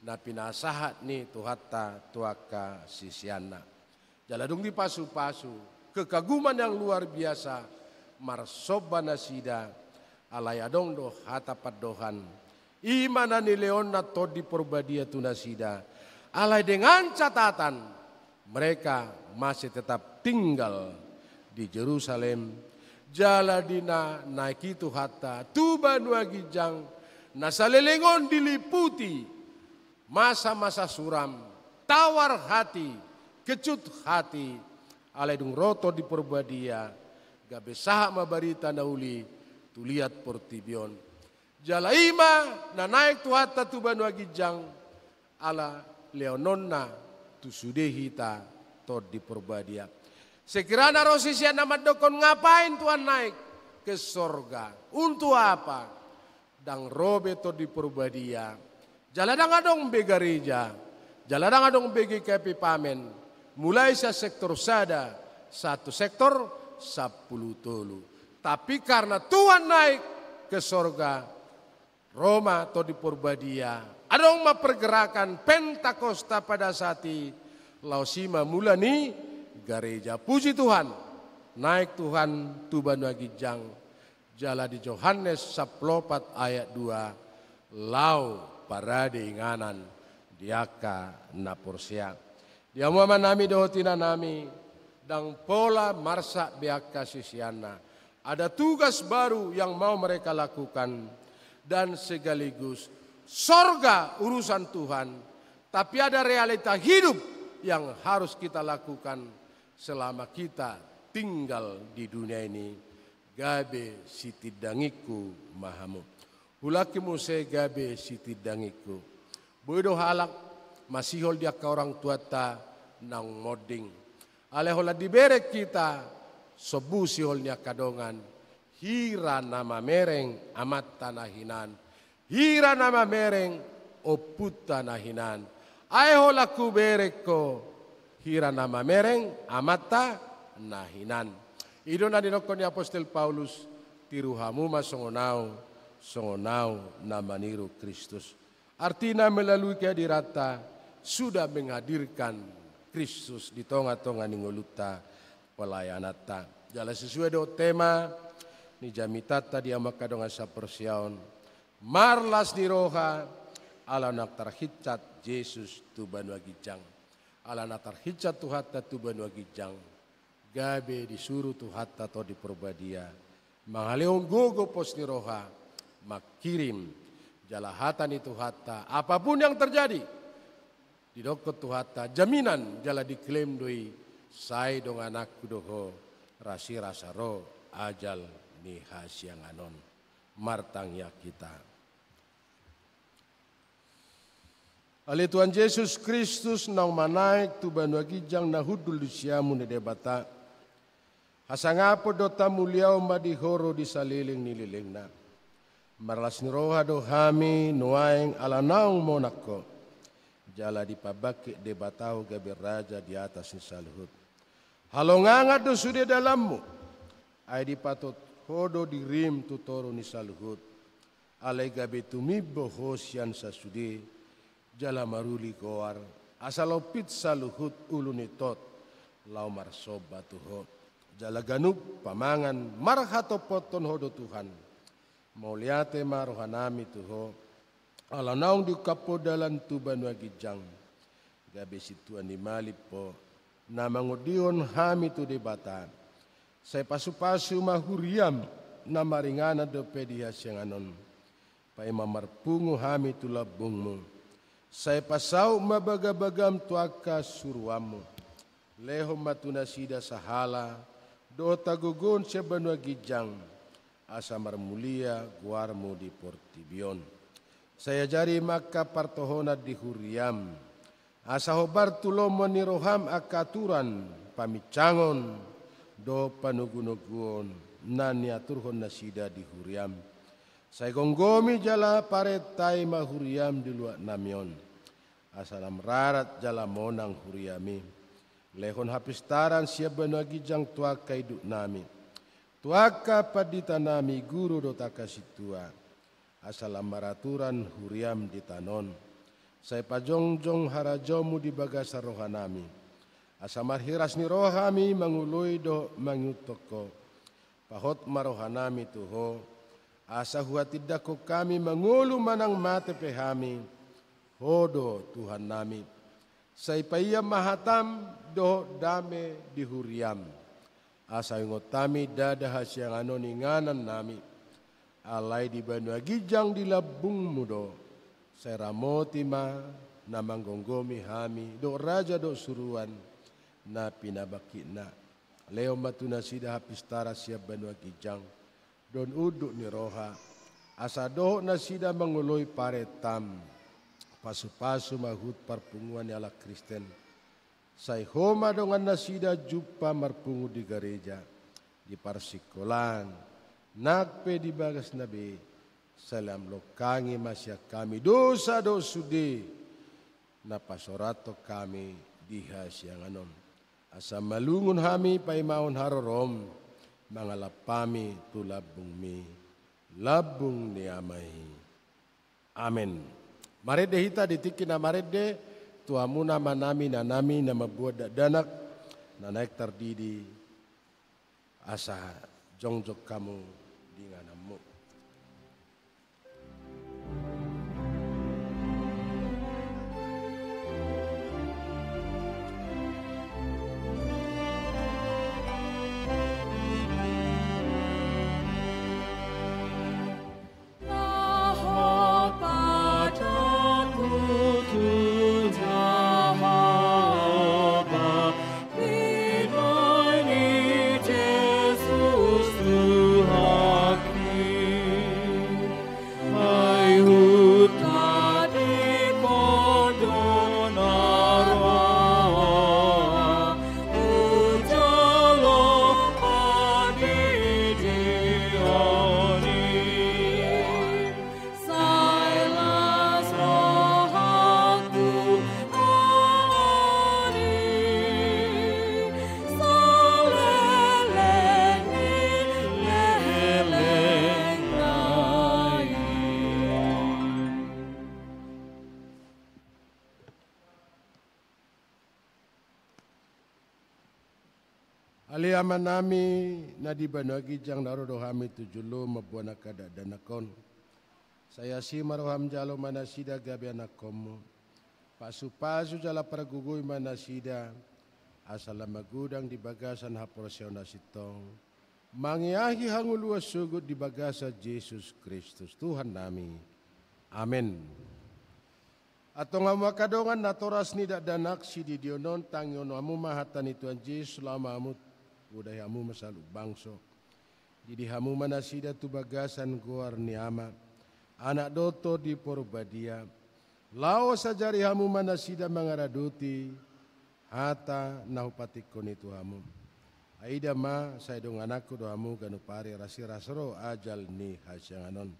Na pinasahat ni tuhata tuaka sisiana. Jaladung di pasu-pasu, kekaguman yang luar biasa. Marsoba nasida, alayadong do hatapat dohan. Imana ni leona todi porbadia tunasida. Alay dengan catatan mereka masih tetap tinggal di Jerusalem. Jaladina naiki tu hatta tuba nuagijang nasalelengon diliputi masa-masa suram, tawar hati, kecut hati. Aledung roto di porbadia gabe saha mabarita nauli tuliat portibion. Jalaima na naik tu hatta tuba nuagijang ala leononna tu sudehita tod di porbadia. Sekiranya rosisia nama dokon ngapain Tuhan naik ke sorga? Untuk apa? Dang robe to di porbadia. Jaladang adong be gereja. Jaladang adong be kepi pamen. Mulai sa sektor sada. Satu sektor 10 tolu. Tapi karena Tuhan naik ke sorga. Roma to di porbadia. Adong pergerakan Pentakosta pada saat lausima mula ni gereja. Puji Tuhan, naik Tuhan tuban agijang jala di Yohanes 14 ayat 2 lau parade inganan diaka naporsia. Dia muama nami dohotina nami dang pola marsa biaka sisiana. Ada tugas baru yang mau mereka lakukan dan sekaligus sorga urusan Tuhan, tapi ada realita hidup yang harus kita lakukan selama kita tinggal di dunia ini. Gabe sitidangiku mahamu. Hulaki muse gabe sitidangiku. Bodo halak masihol dia ke orang tua ta nang moding. Alehola diberek kita sobu siholnya kadongan. Hira nama mereng amat tanahinan. Hira nama mereng oput tanahinan. Aehola kuberek ko. Hira nama mereng amata nahinan. Ido na dinokon ni Apostol Paulus tiruhamu masongonau nama niru Kristus. Artinya melalui kehadirata sudah menghadirkan Kristus di tonga-tonga ningoluta pelayanata. Jala sesuai do tema ni jamitata dia makadonga sa persiaon marlas di roha ala nak terhicat Yesus tuban wagijang. Ala natar hicat tuhata tuban wagijang. Gabe disuruh tuhata to di perbadia. Mangaleong gogo pos ni roha. Makirim jalahatan itu hata. Apapun yang terjadi. Didokot tuhata. Jaminan jala diklaim doi. Sai dong anakku doho. Rasi rasa ro. Ajal ni hasyang anon. Martangnya kita. Ali Tuhan Yesus Kristus nang manaik tu banu agijang na hudul di siamu ni debata. Hasangapo do tamuliao madihoro di saliling nililing na. Marlas ni roha do hami nuaing alanaung monako. Jala di pabaki debatau gabi raja di atas ni salhut. Halongangat do sude dalammu. Ay di patot hodo di rim tutoro ni salhut. Alay gabi tumibo hosyan sa sude. Jala maruli koar asalopit saluhut ulunitot lau marsoba tuho jala ganup pamangan marhato poton hodo Tuhan mauliate marohanami tuho ala naung di kapodalan tuban wagijang gabe situan di malipo namangodion hami tu debata Saya pasu-pasu mahuriam na maringana do pedia sianganon. Pai mamarpungu hami tu labungmu. Saya pasau mabaga-bagam tuaka suruamu. Leho matuna sida sahala. Do tagugun sebanua gijang. Asa marmulia guarmu di Portibion. Saya jari maka partohona di huriam. Asa hobar tulomo ni roham akaturan. Pamicangon. Do panugunuguon. Nani aturhon nasida di huriam. Saya gonggomi jala paretai mahuriam di luar namion. Asalam rarat jala monang huriami. Lehon hapistaran siap benagi jang tuaka hidup nami. Tuaka padita nami guru dotaka situa. Asalam maraturan huriam di tanon. Saya pajongjong harajomu di bagasa rohanami. Asamar hiras ni rohami mangului do mangutoko. Pahot marohanami tuho. Asa huatidako kami mengulu manang mate pehami. Hodo Tuhan nami. Saipaya mahatam do dame di huriam. Asa ingotami dada hasyang anoninganan nami. Alai di banua gijang di labung mudo. Saya ramoti ma namang gonggomi hami. Do raja do suruan. Na pinabakina. Leo matuna sida hapistara siap banua gijang. Don uduk ni roha. Asa doh na sida manguloi paretam. Pasu-pasu mahut parpunguan ala Kristen. Sai homa dongan nasida jumpa marpungu di gereja. Di parsikolan. Nakpe di bagas nabi. Salam lokangi masya kami. Dosa dosudi. Napasorato kami diha sianganon. Asa malungun hami paimaon harorom. Mangalapami tu labung mi. Labung niamai. Amin. Marede hita ditikin na marede. Tuamu nama nami na nami na mabuat danak. Na naik tardidi. Asa jongjok kamu dinganamu. Aliaman nami na di banagi jang narodo hami tujulo mabuana kada danakon. Saya si maroham jalo manasida gabi anakomu. Pasu-pasu jala paragugoy manasida. Asala magudang di bagasan haporasyon na sitong. Mangiahi hanguluas sugod di bagasa Jesus Kristus. Tuhan nami. Amen. Atong amu kadongan natoras ni danak si didionon tangyon amu mahatan ni Tuhan Jesus selama amu uday amu masalu bangso. Jadi hamu manasida tu bagasan guar ni ama. Anak doto di porbadia. Lao sajari hamu manasida mangaraduti. Hata nahupatikon itu hamu. Aida ma saya dong anakku do hamu ganupari rasi rasro ajal ni hasyanganon.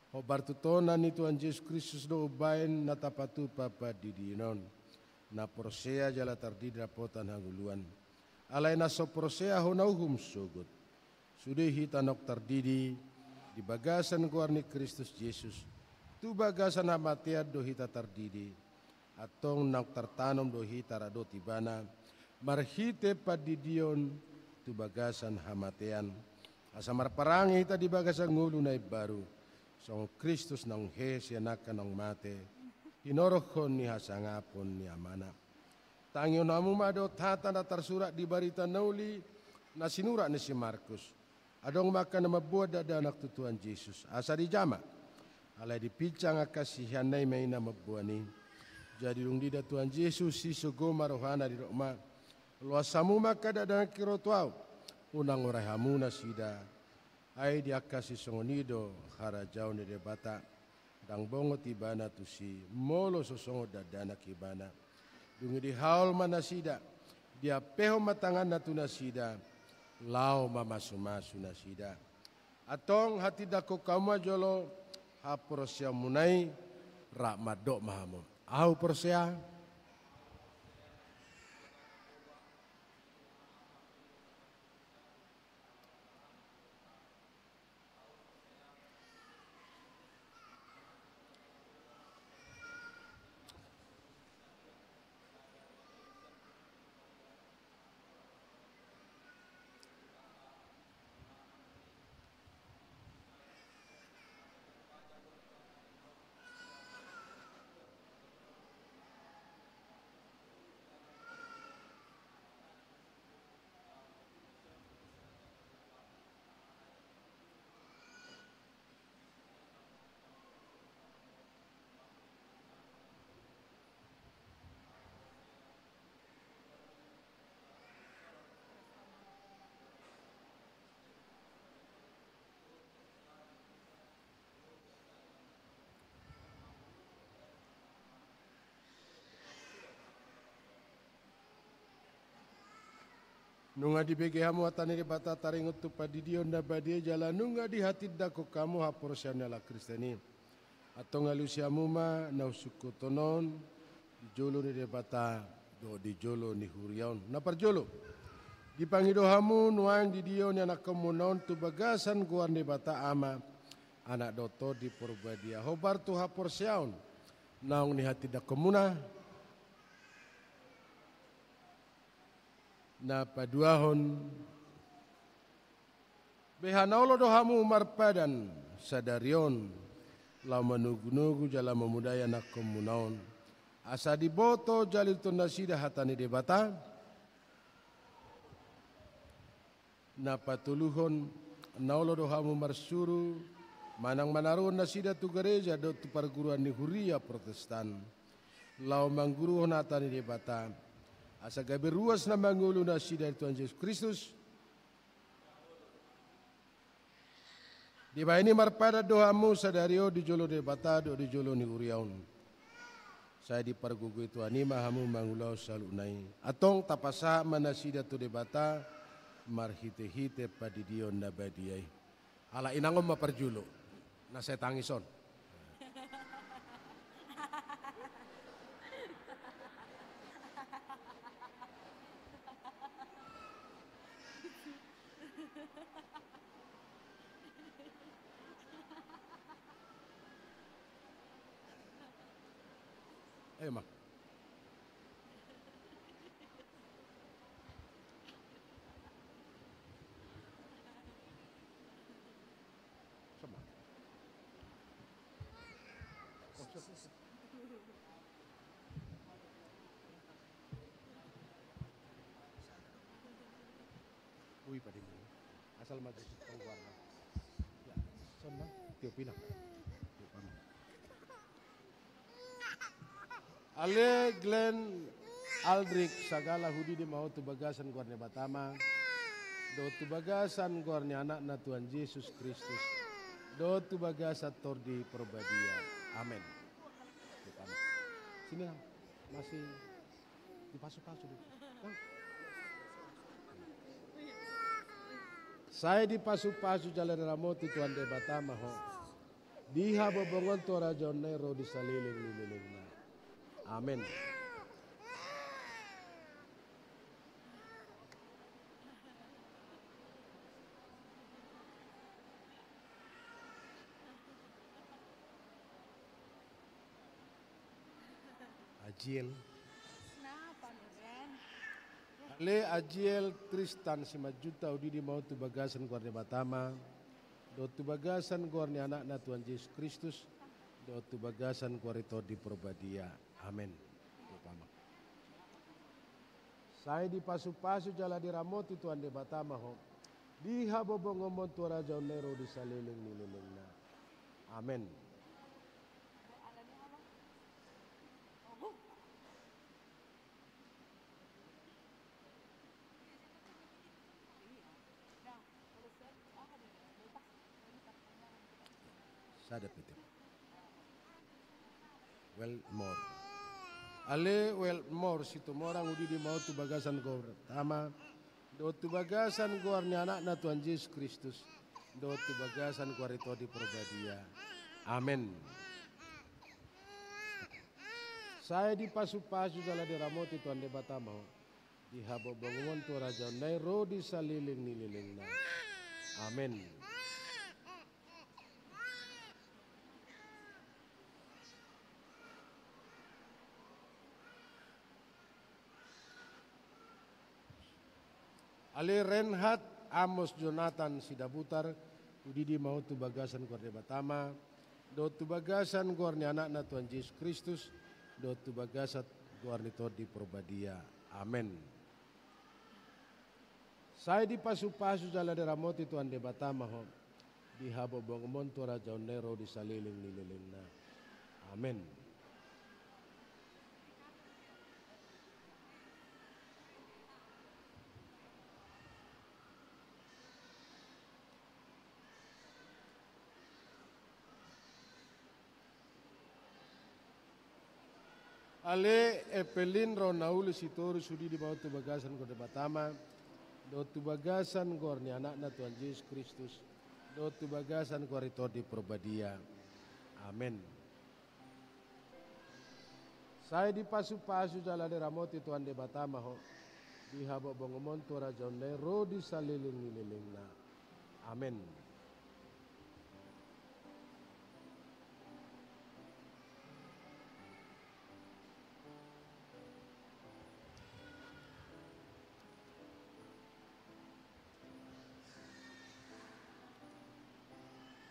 Hobar tutonan ni Tuhan Yesus Kristus do ubain natapatu papa didinon. Na prosea jala tardidi rapotan hanguluan. Alay na so prosea honauhum sugut. Sudah hitanok tardidi di bagasan guar ni Kristus Yesus. Tu bagasan hamatiad do hita tardidi. Atong nak tertanam do hita rado tibana. Marhite padidion tu bagasan hamatean. Asamar parangi hita di bagasan ngulu na baru. So Kristus nang he sianakan nang mate. Hinorohon ni hasangapon ni amana. Tangyo namu mado tata na tersurat di barita nauli. nasinura ni si Markus. Adong maka nama buat dada anak tu Tuhan Yesus. Asa di jama. Alai dipicang akasihan nai mai nama buat ni. Jadi dong dida Tuhan Yesus si sugoma rohana di rokma. Luasamu maka dada kiro tuau. Unang orai hamuna sida. Ai diakasi songonido harajau ni debata. Dang bongo tibana tu si molo sosongo dadana kibana. Dungi di haul mana sida. Dia peho matangan na tu nasida. Lau mamasu-masu nasida. Atong hati dako kauma jolo ha porsia munai rak madok mahamu. Au porsia. Nunga di bege hamu atani di bata taringut tu padidion na badie jalan nunga di hati dako kamu hapor sianela Kristeni. Atau ngalusiamu ma na usuku tonon di jolo ni di bata do di jolo ni huriaun na parjolo. Di pangido hamu nuang di dio ni anak kemunaun tu bagasan guan di bata ama anak doto di porbadia. Hobar tu hapor siaun naung ni hati dako muna. Na paduahon behanaulo dohamu marpadan sadarion lau manugu-nugu jala memudaya nak komunaon asa diboto jalil tunasida hatani debata na patuluhon naulo dohamu marsuru manang manaruon nasida tu gereja do tu perguruan ni huria Protestan lau mangguruhon hatani debata asa gabe ruas na mangulu na si dari Tuhan Yesus Kristus. Di ba ini marpada doamu sadario di jolo de bata do di jolo ni uriaun. Saya di pargugu itu anima hamu mangulau salunai. Atong tapasa manasida tu de bata marhite-hite padidion na badiai. Ala inangom maparjulo. Na saya tangison. Ma. Sama. Uy, pada ini. Asal maju warna. Ya, sama. Tiup pinang. Ale Glenn Aldrich sagala hudi di mau tubagasan guarnya Batama do tubagasan guarnya anak na Tuhan Yesus Kristus do tubagasan tor di perbadia amin. Sini lang masih dipasu-pasu dulu. Saya dipasu-pasu jalan ramoti Tuhan de Batama ho diha bobongon to rajon nero di saliling. Amin. Ajiel. Le Ajiel Tristan si majuta udi di mau tu bagasan guarnya Batama. Do tu bagasan guarnya anak na Tuhan Yesus Kristus. Do tu bagasan guarito di perbadia. Amin. Saya di pasu-pasu jala di ramoti Tuhan de batama ho. Di habobongomon Tuhan Raja Nero di saliling nililingna. Amin. Sada pitim. Well more. Ale well more situ morang udi di mau tu bagasan ko tama. Do tu bagasan ko arnya anak na Tuhan Yesus Kristus. Do tu bagasan ko rito di perbadia. Amin. Saya di pasu-pasu jala di ramoti Tuhan de batama. Di habobongon tu Raja Nero di saliling nililingna. Amin. Ale Renhat Amos Jonathan Sidabutar udidi mau tu bagasan kuarde batama do tu bagasan kuarni anak na Tuhan Yesus Kristus do tu bagasat kuarni di perbadia. Amin. Saya di pasu-pasu jala de ramoti Tuhan de batama ho di habobongomon tu Raja Nero di saliling nililingna. Amin. Ale Epelin Ronaul Sitoru sudi di bawah tu bagasan ko de batama do tu bagasan ko ni anak na Tuhan Yesus Kristus do tu bagasan ko rito di perbadia. Amin. Saya di pasu-pasu jala de ramoti Tuhan de batama ho di habobongomon tu Raja Nero di saliling nililingna. Amin.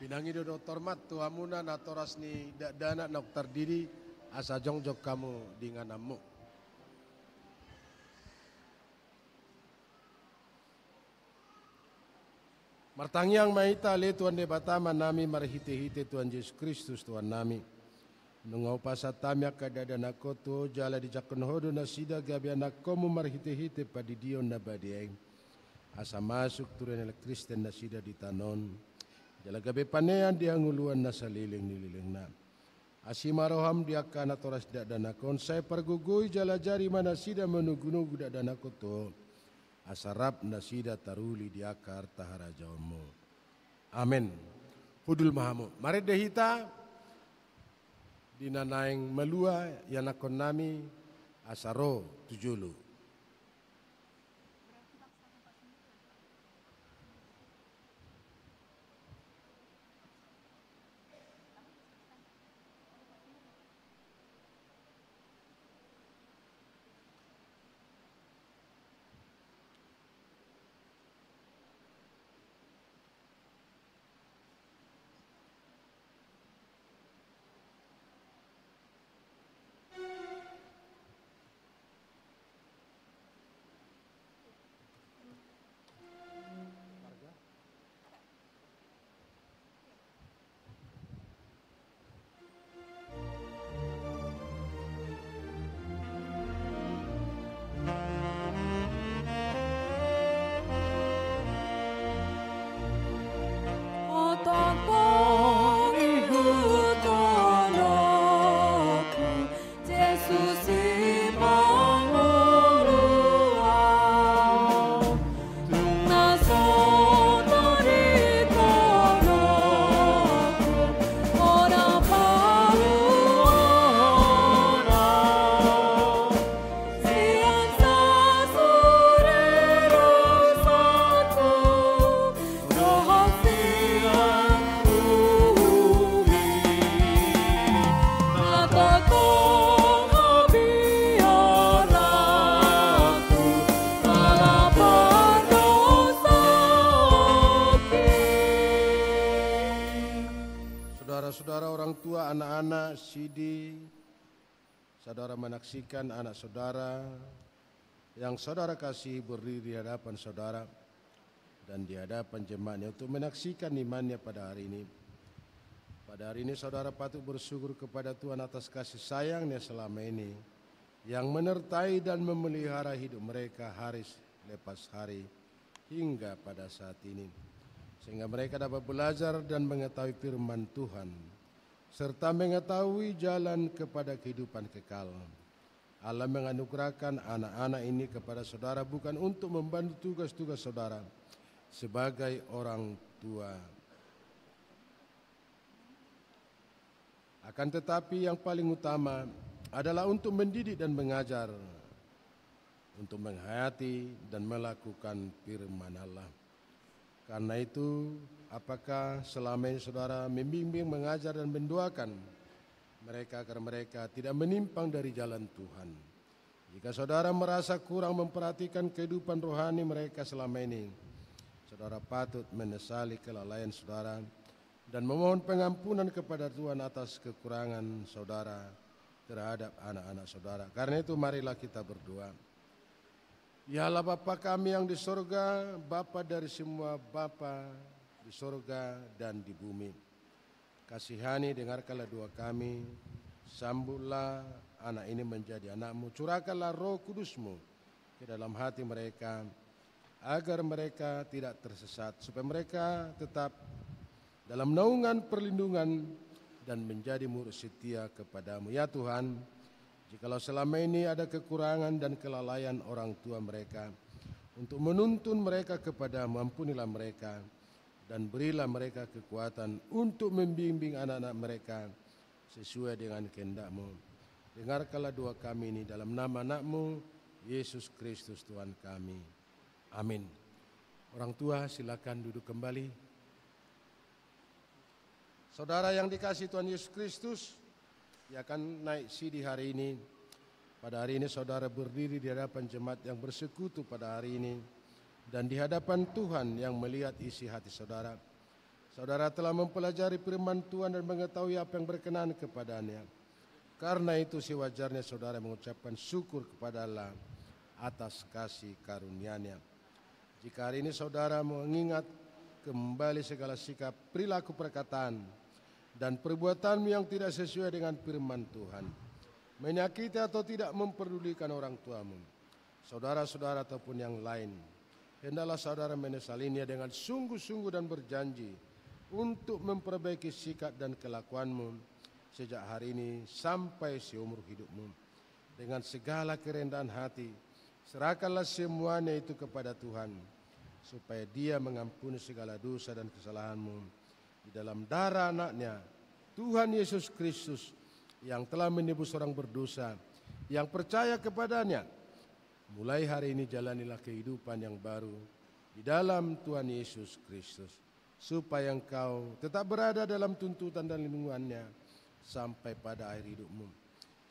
Pinangi do Dr. Mat tuamuna na toras ni dana na terdiri asa jongjok kamu dinganamu. Martangyang maita le Tuhan de batama nami marhite-hite Tuhan Yesus Kristus Tuhan nami. Nungau pasatami kadada nako tu jala di jakon hodo na sida gabi anakomu marhite-hite padidion na badieng. Asa masuk turun Kristen na sida di tanon. Jala gabe panean dia nguluan na saliling-nililing na. Asimaroham dia kana toras dadanakon. Saya pergugui jala jari mana sida menugu-nugu dadanako to. Asarap na sida taruli di akar tahara jauhmu. Amin. Hudul mahamu. Mari dehita dinanaing melua yanakon nami asaro tujulu. Anak-anak Sidi, saudara menaksikan anak saudara yang saudara kasih berdiri di hadapan saudara dan di hadapan jemaatnya untuk menyaksikan imannya pada hari ini. Pada hari ini saudara patut bersyukur kepada Tuhan atas kasih sayangnya selama ini yang menyertai dan memelihara hidup mereka hari lepas hari hingga pada saat ini, sehingga mereka dapat belajar dan mengetahui firman Tuhan serta mengetahui jalan kepada kehidupan kekal. Allah menganugerahkan anak-anak ini kepada saudara bukan untuk membantu tugas-tugas saudara sebagai orang tua, akan tetapi yang paling utama adalah untuk mendidik dan mengajar, untuk menghayati dan melakukan firman Allah. Karena itu, apakah selama ini saudara membimbing, mengajar dan mendoakan mereka agar mereka tidak menyimpang dari jalan Tuhan? Jika saudara merasa kurang memperhatikan kehidupan rohani mereka selama ini, saudara patut menyesali kelalaian saudara dan memohon pengampunan kepada Tuhan atas kekurangan saudara terhadap anak-anak saudara. Karena itu marilah kita berdoa. Ya Allah Bapa kami yang di sorga, Bapa dari semua Bapa di sorga dan di bumi, kasihani dengarkanlah doa kami, sambutlah anak ini menjadi anak-Mu, curahkanlah Roh Kudus-Mu ke dalam hati mereka, agar mereka tidak tersesat, supaya mereka tetap dalam naungan perlindungan dan menjadi murid setia kepada-Mu. Ya Tuhan, jikalau selama ini ada kekurangan dan kelalaian orang tua mereka untuk menuntun mereka kepada-Mu, ampunilah mereka dan berilah mereka kekuatan untuk membimbing anak-anak mereka sesuai dengan kehendak-Mu. Dengarkanlah doa kami ini dalam nama anak-Mu, Yesus Kristus Tuhan kami. Amin. Orang tua silakan duduk kembali. Saudara yang dikasihi Tuhan Yesus Kristus, yang akan naik CD hari ini. Pada hari ini saudara berdiri di hadapan jemaat yang bersekutu pada hari ini dan di hadapan Tuhan yang melihat isi hati saudara. Saudara telah mempelajari firman Tuhan dan mengetahui apa yang berkenan kepadanya. Karena itu sewajarnya saudara mengucapkan syukur kepada Allah atas kasih karunia-Nya. Jika hari ini saudara mengingat kembali segala sikap, perilaku, perkataan dan perbuatanmu yang tidak sesuai dengan firman Tuhan, menyakiti atau tidak memperdulikan orang tuamu, saudara-saudara ataupun yang lain, hendaklah saudara menyesalinya dengan sungguh-sungguh dan berjanji untuk memperbaiki sikap dan kelakuanmu sejak hari ini sampai seumur hidupmu. Dengan segala kerendahan hati, serahkanlah semuanya itu kepada Tuhan, supaya Dia mengampuni segala dosa dan kesalahanmu di dalam darah anaknya, Tuhan Yesus Kristus, yang telah menebus orang berdosa, yang percaya kepadanya. Mulai hari ini jalanilah kehidupan yang baru di dalam Tuhan Yesus Kristus, supaya engkau tetap berada dalam tuntutan dan lindungannya sampai pada akhir hidupmu,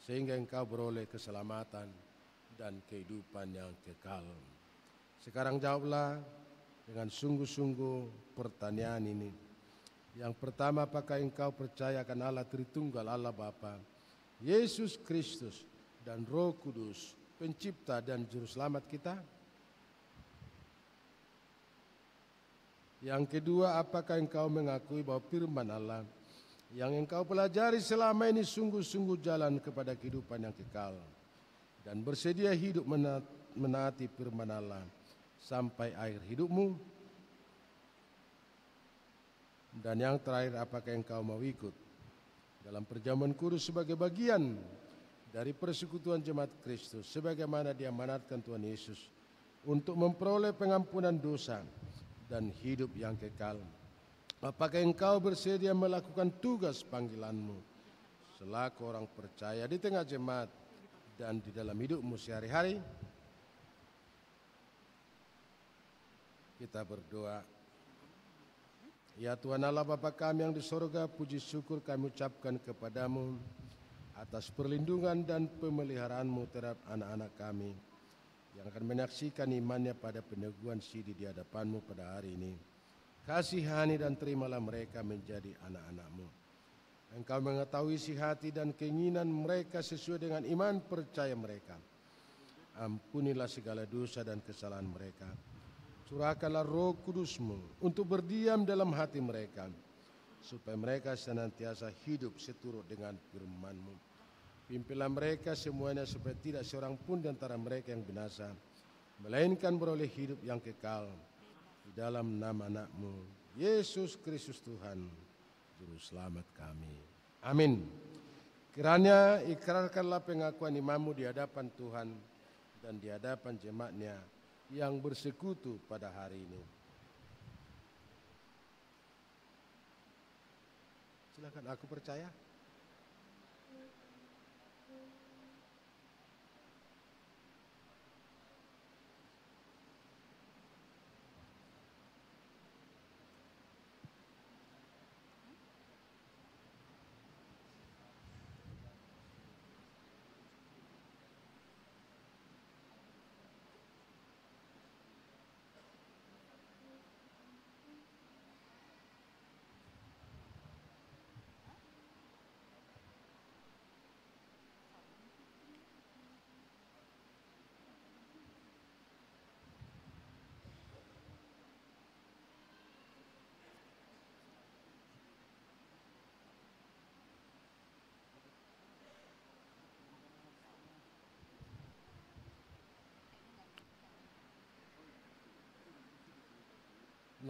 sehingga engkau beroleh keselamatan dan kehidupan yang kekal. Sekarang jawablah dengan sungguh-sungguh pertanyaan ini. Yang pertama, apakah engkau percaya akan Allah Tritunggal, Allah Bapa, Yesus Kristus dan Roh Kudus, pencipta dan juru selamat kita? Yang kedua, apakah engkau mengakui bahwa firman Allah yang engkau pelajari selama ini sungguh-sungguh jalan kepada kehidupan yang kekal dan bersedia hidup menaati firman Allah sampai akhir hidupmu? Dan yang terakhir, apakah engkau mau ikut dalam perjamuan kudus sebagai bagian dari persekutuan jemaat Kristus, sebagaimana diamanatkan Tuhan Yesus untuk memperoleh pengampunan dosa dan hidup yang kekal? Apakah engkau bersedia melakukan tugas panggilanmu selaku orang percaya di tengah jemaat dan di dalam hidupmu sehari-hari? Kita berdoa. Ya Tuhan Allah Bapa kami yang di sorga, puji syukur kami ucapkan kepadamu atas perlindungan dan pemeliharaanmu terhadap anak-anak kami yang akan menyaksikan imannya pada peneguhan CD di hadapanmu pada hari ini. Kasihani dan terimalah mereka menjadi anak-anak-Mu. Engkau mengetahui isi hati dan keinginan mereka sesuai dengan iman percaya mereka. Ampunilah segala dosa dan kesalahan mereka. Curahkanlah Roh Kudus-Mu untuk berdiam dalam hati mereka, supaya mereka senantiasa hidup seturut dengan firman-Mu. Pimpinlah mereka semuanya supaya tidak seorang pun di antara mereka yang binasa, melainkan beroleh hidup yang kekal. Di dalam nama anak-Mu, Yesus Kristus Tuhan, Juru Selamat kami. Amin. Kiranya ikrarkanlah pengakuan imanmu di hadapan Tuhan dan di hadapan jemaatnya yang bersekutu pada hari ini. Silakan, aku percaya.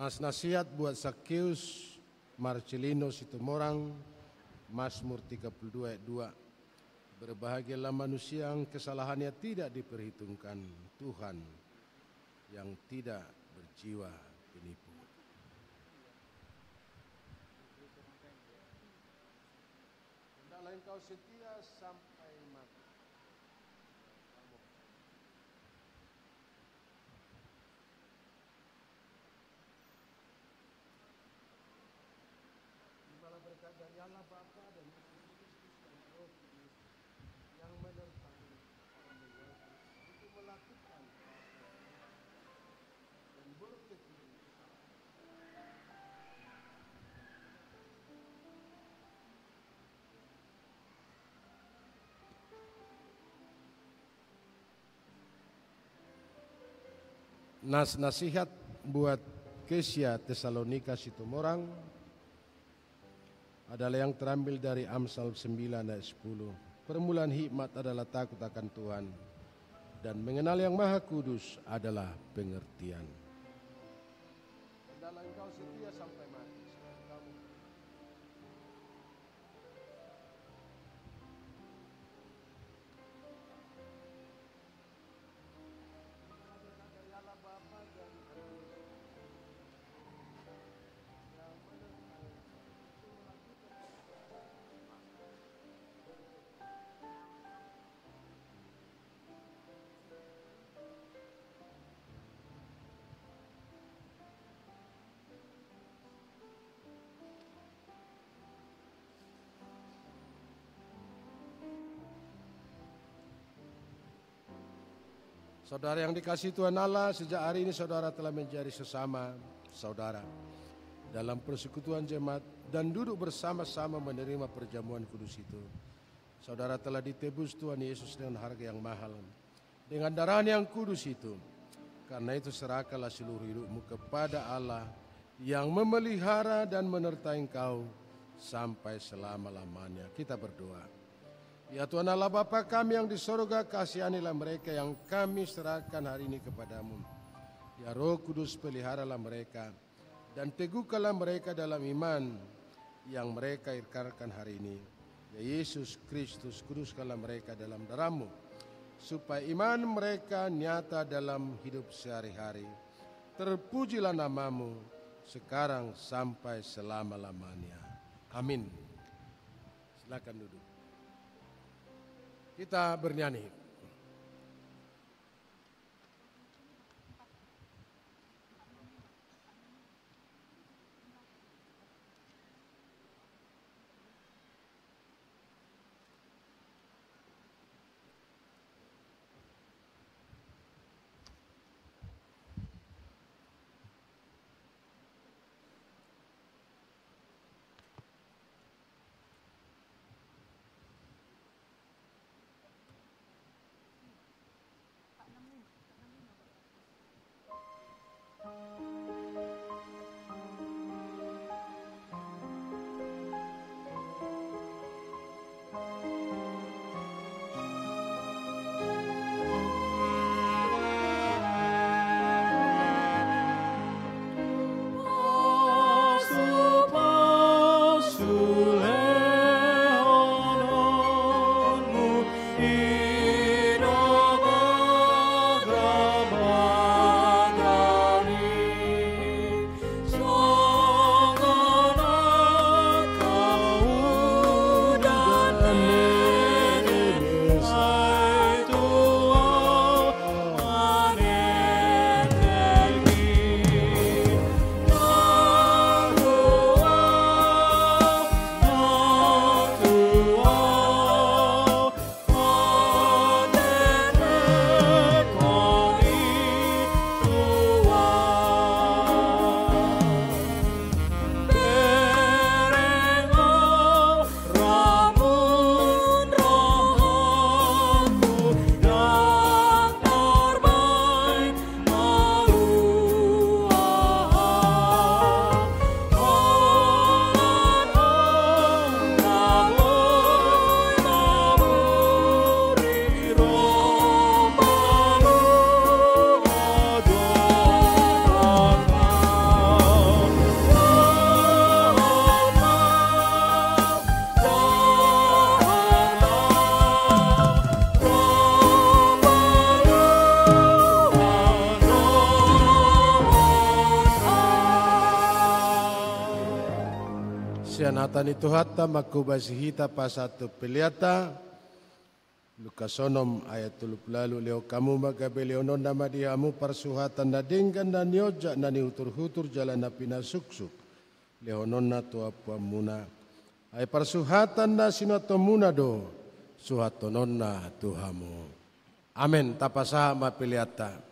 Nasihat buat Sakeus Marcelino Situmorang, Mazmur 32 ayat 2. Berbahagialah manusia yang kesalahannya tidak diperhitungkan, Tuhan yang tidak berjiwa penipu. Hendaklah engkau setia sampai mati. Berkat dari Allah Bapa dan Yesus Kristus dan Roh Kudus yang menyertai untuk melakukan dan bertekun. Nasihat buat Kesia Tesalonika Situmorang adalah yang terambil dari Amsal 9 ayat 10. Permulaan hikmat adalah takut akan Tuhan, dan mengenal yang Maha Kudus adalah pengertian. Hendaklah engkau setia sampai mati. Saudara yang dikasihi Tuhan Allah, sejak hari ini saudara telah menjadi sesama saudara dalam persekutuan jemaat dan duduk bersama-sama menerima perjamuan kudus itu. Saudara telah ditebus Tuhan Yesus dengan harga yang mahal, dengan darah yang kudus itu. Karena itu serahkanlah seluruh hidupmu kepada Allah yang memelihara dan menyertai engkau sampai selama-lamanya. Kita berdoa. Ya Tuhan Allah Bapa kami yang di sorga, kasihanilah mereka yang kami serahkan hari ini kepadamu. Ya Roh Kudus, peliharalah mereka dan teguhkanlah mereka dalam iman yang mereka ikrarkan hari ini. Ya Yesus Kristus, kuduskanlah mereka dalam darah-Mu, supaya iman mereka nyata dalam hidup sehari-hari. Terpujilah nama-Mu sekarang sampai selama-lamanya. Amin. Silakan duduk. Kita bernyanyi. Sianatan itu hatta makubasi hita pasatu peliata. Lukasonom ayat 30 leo kamu magabeleonon nama diamu persuhatan na denggan na nioja na niutur-hutur jalan na pinasuksuk. Leonon na tuapua muna. Ay persuhatan na sinotomuna do. Suhatonon na Tuhamu. Amin. Tapasaha mapiliata.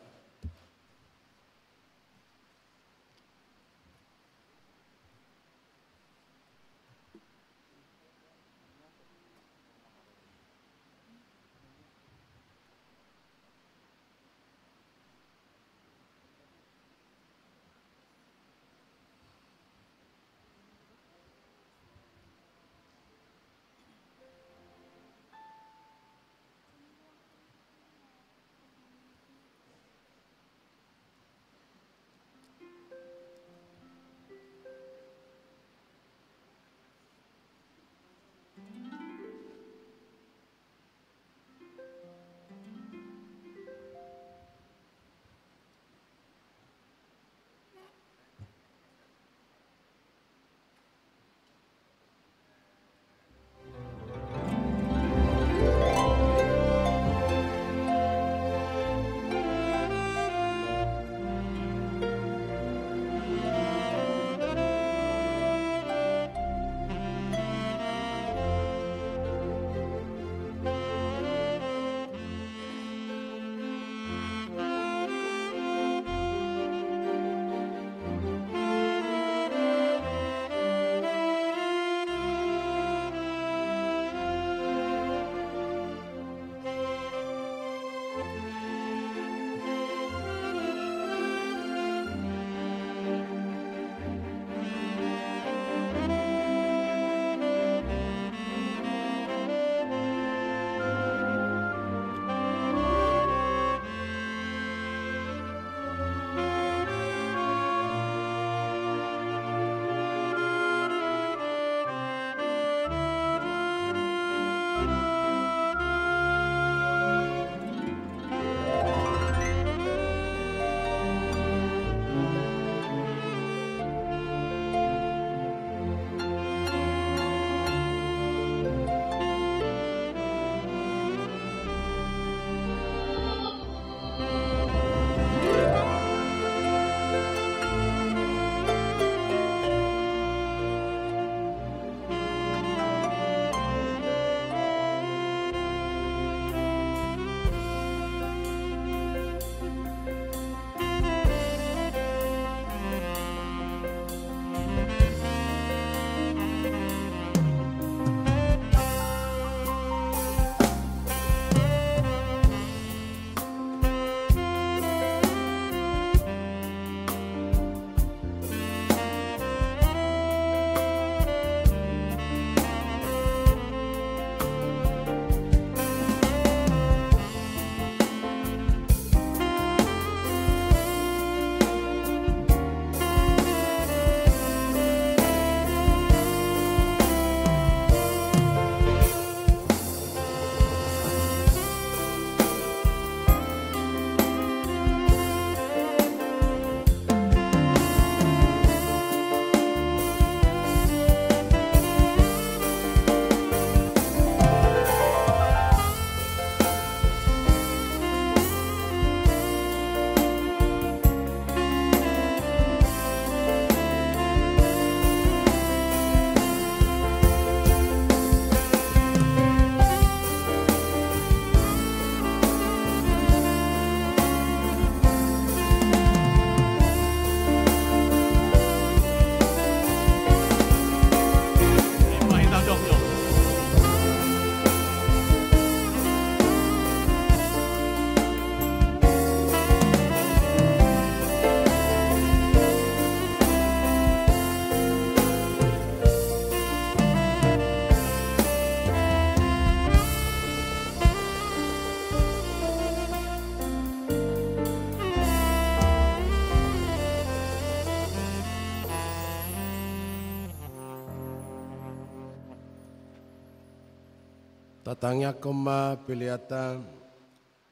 Tatangnya koma piliata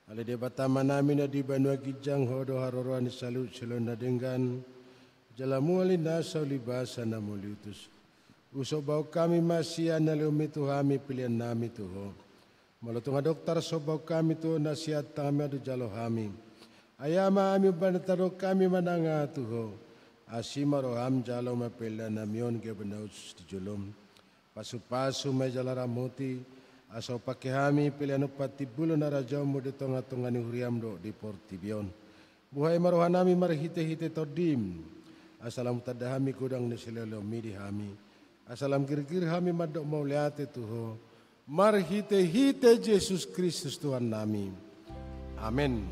ale de batama namina di banua gijang hodo haroroan salut selona dengan jalamu alina sauli basa namulitus Usok bau kami masih analiumi Tuhami pilihan nami Tuho. Malu tunga dokter sobau kami tu nasihat kami adu jalo kami. Ayama kami banataro kami mananga Tuho. Asima roham jalo mapela namion ke benaus di julum. Pasu-pasu may jalara muti. Aso pakai kami pilihan upati bulu narajau mudi tonga-tonga ni huriam do di Portibion. Buhay marohan nami marhite-hite todim. Asalam tadahami kudang ni silelo midi kami. Asalam kir-kir kami madok mauliate Tuho. Marhite-hite Yesus Kristus Tuhan nami. Amin.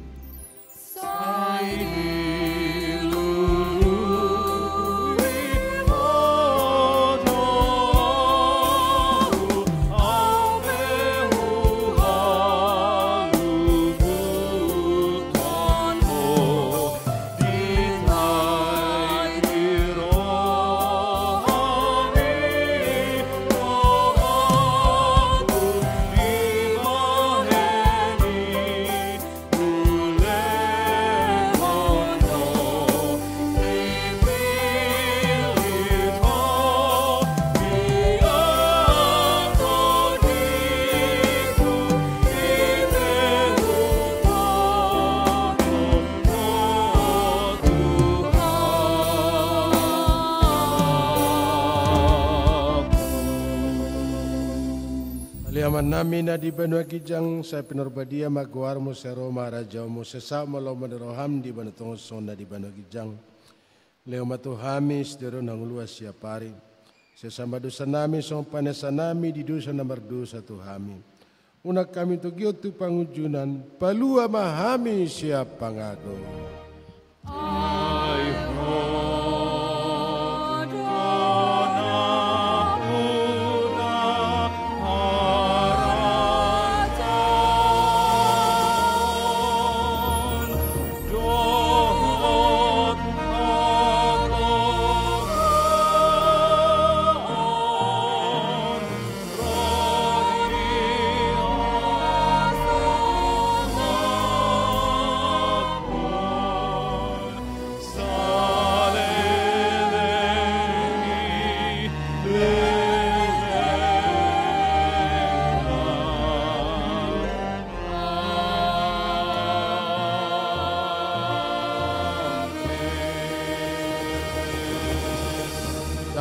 Liaman nami na di Banua Kijang sa pinurbadia magwar mo sa Roma rajaw mo sa malo madaroham di Banatong Sona di Banua Kijang. Leo matuhamis dero nang luas siya pari. Sa samadusa nami sa panasa nami di dosa nomor 2 sa Tuhami. Una kami tugyo tu pangujunan palua mahami siya pangago.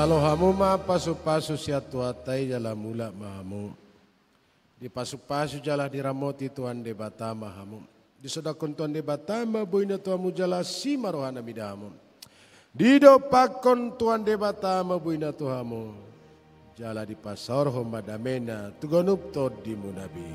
Kalau hamu ma pasu-pasu siya tuatay jala mula mahamu. Di pasu-pasu jala diramoti Tuhan de batama hamu. Di sodakon Tuhan de batama boy na tuamu jala si marohana midamu. Di do pakon Tuhan de batama boy na tuhamu. Jala di pasor homadamena tugonup tod di munabi.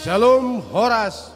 Shalom Horas.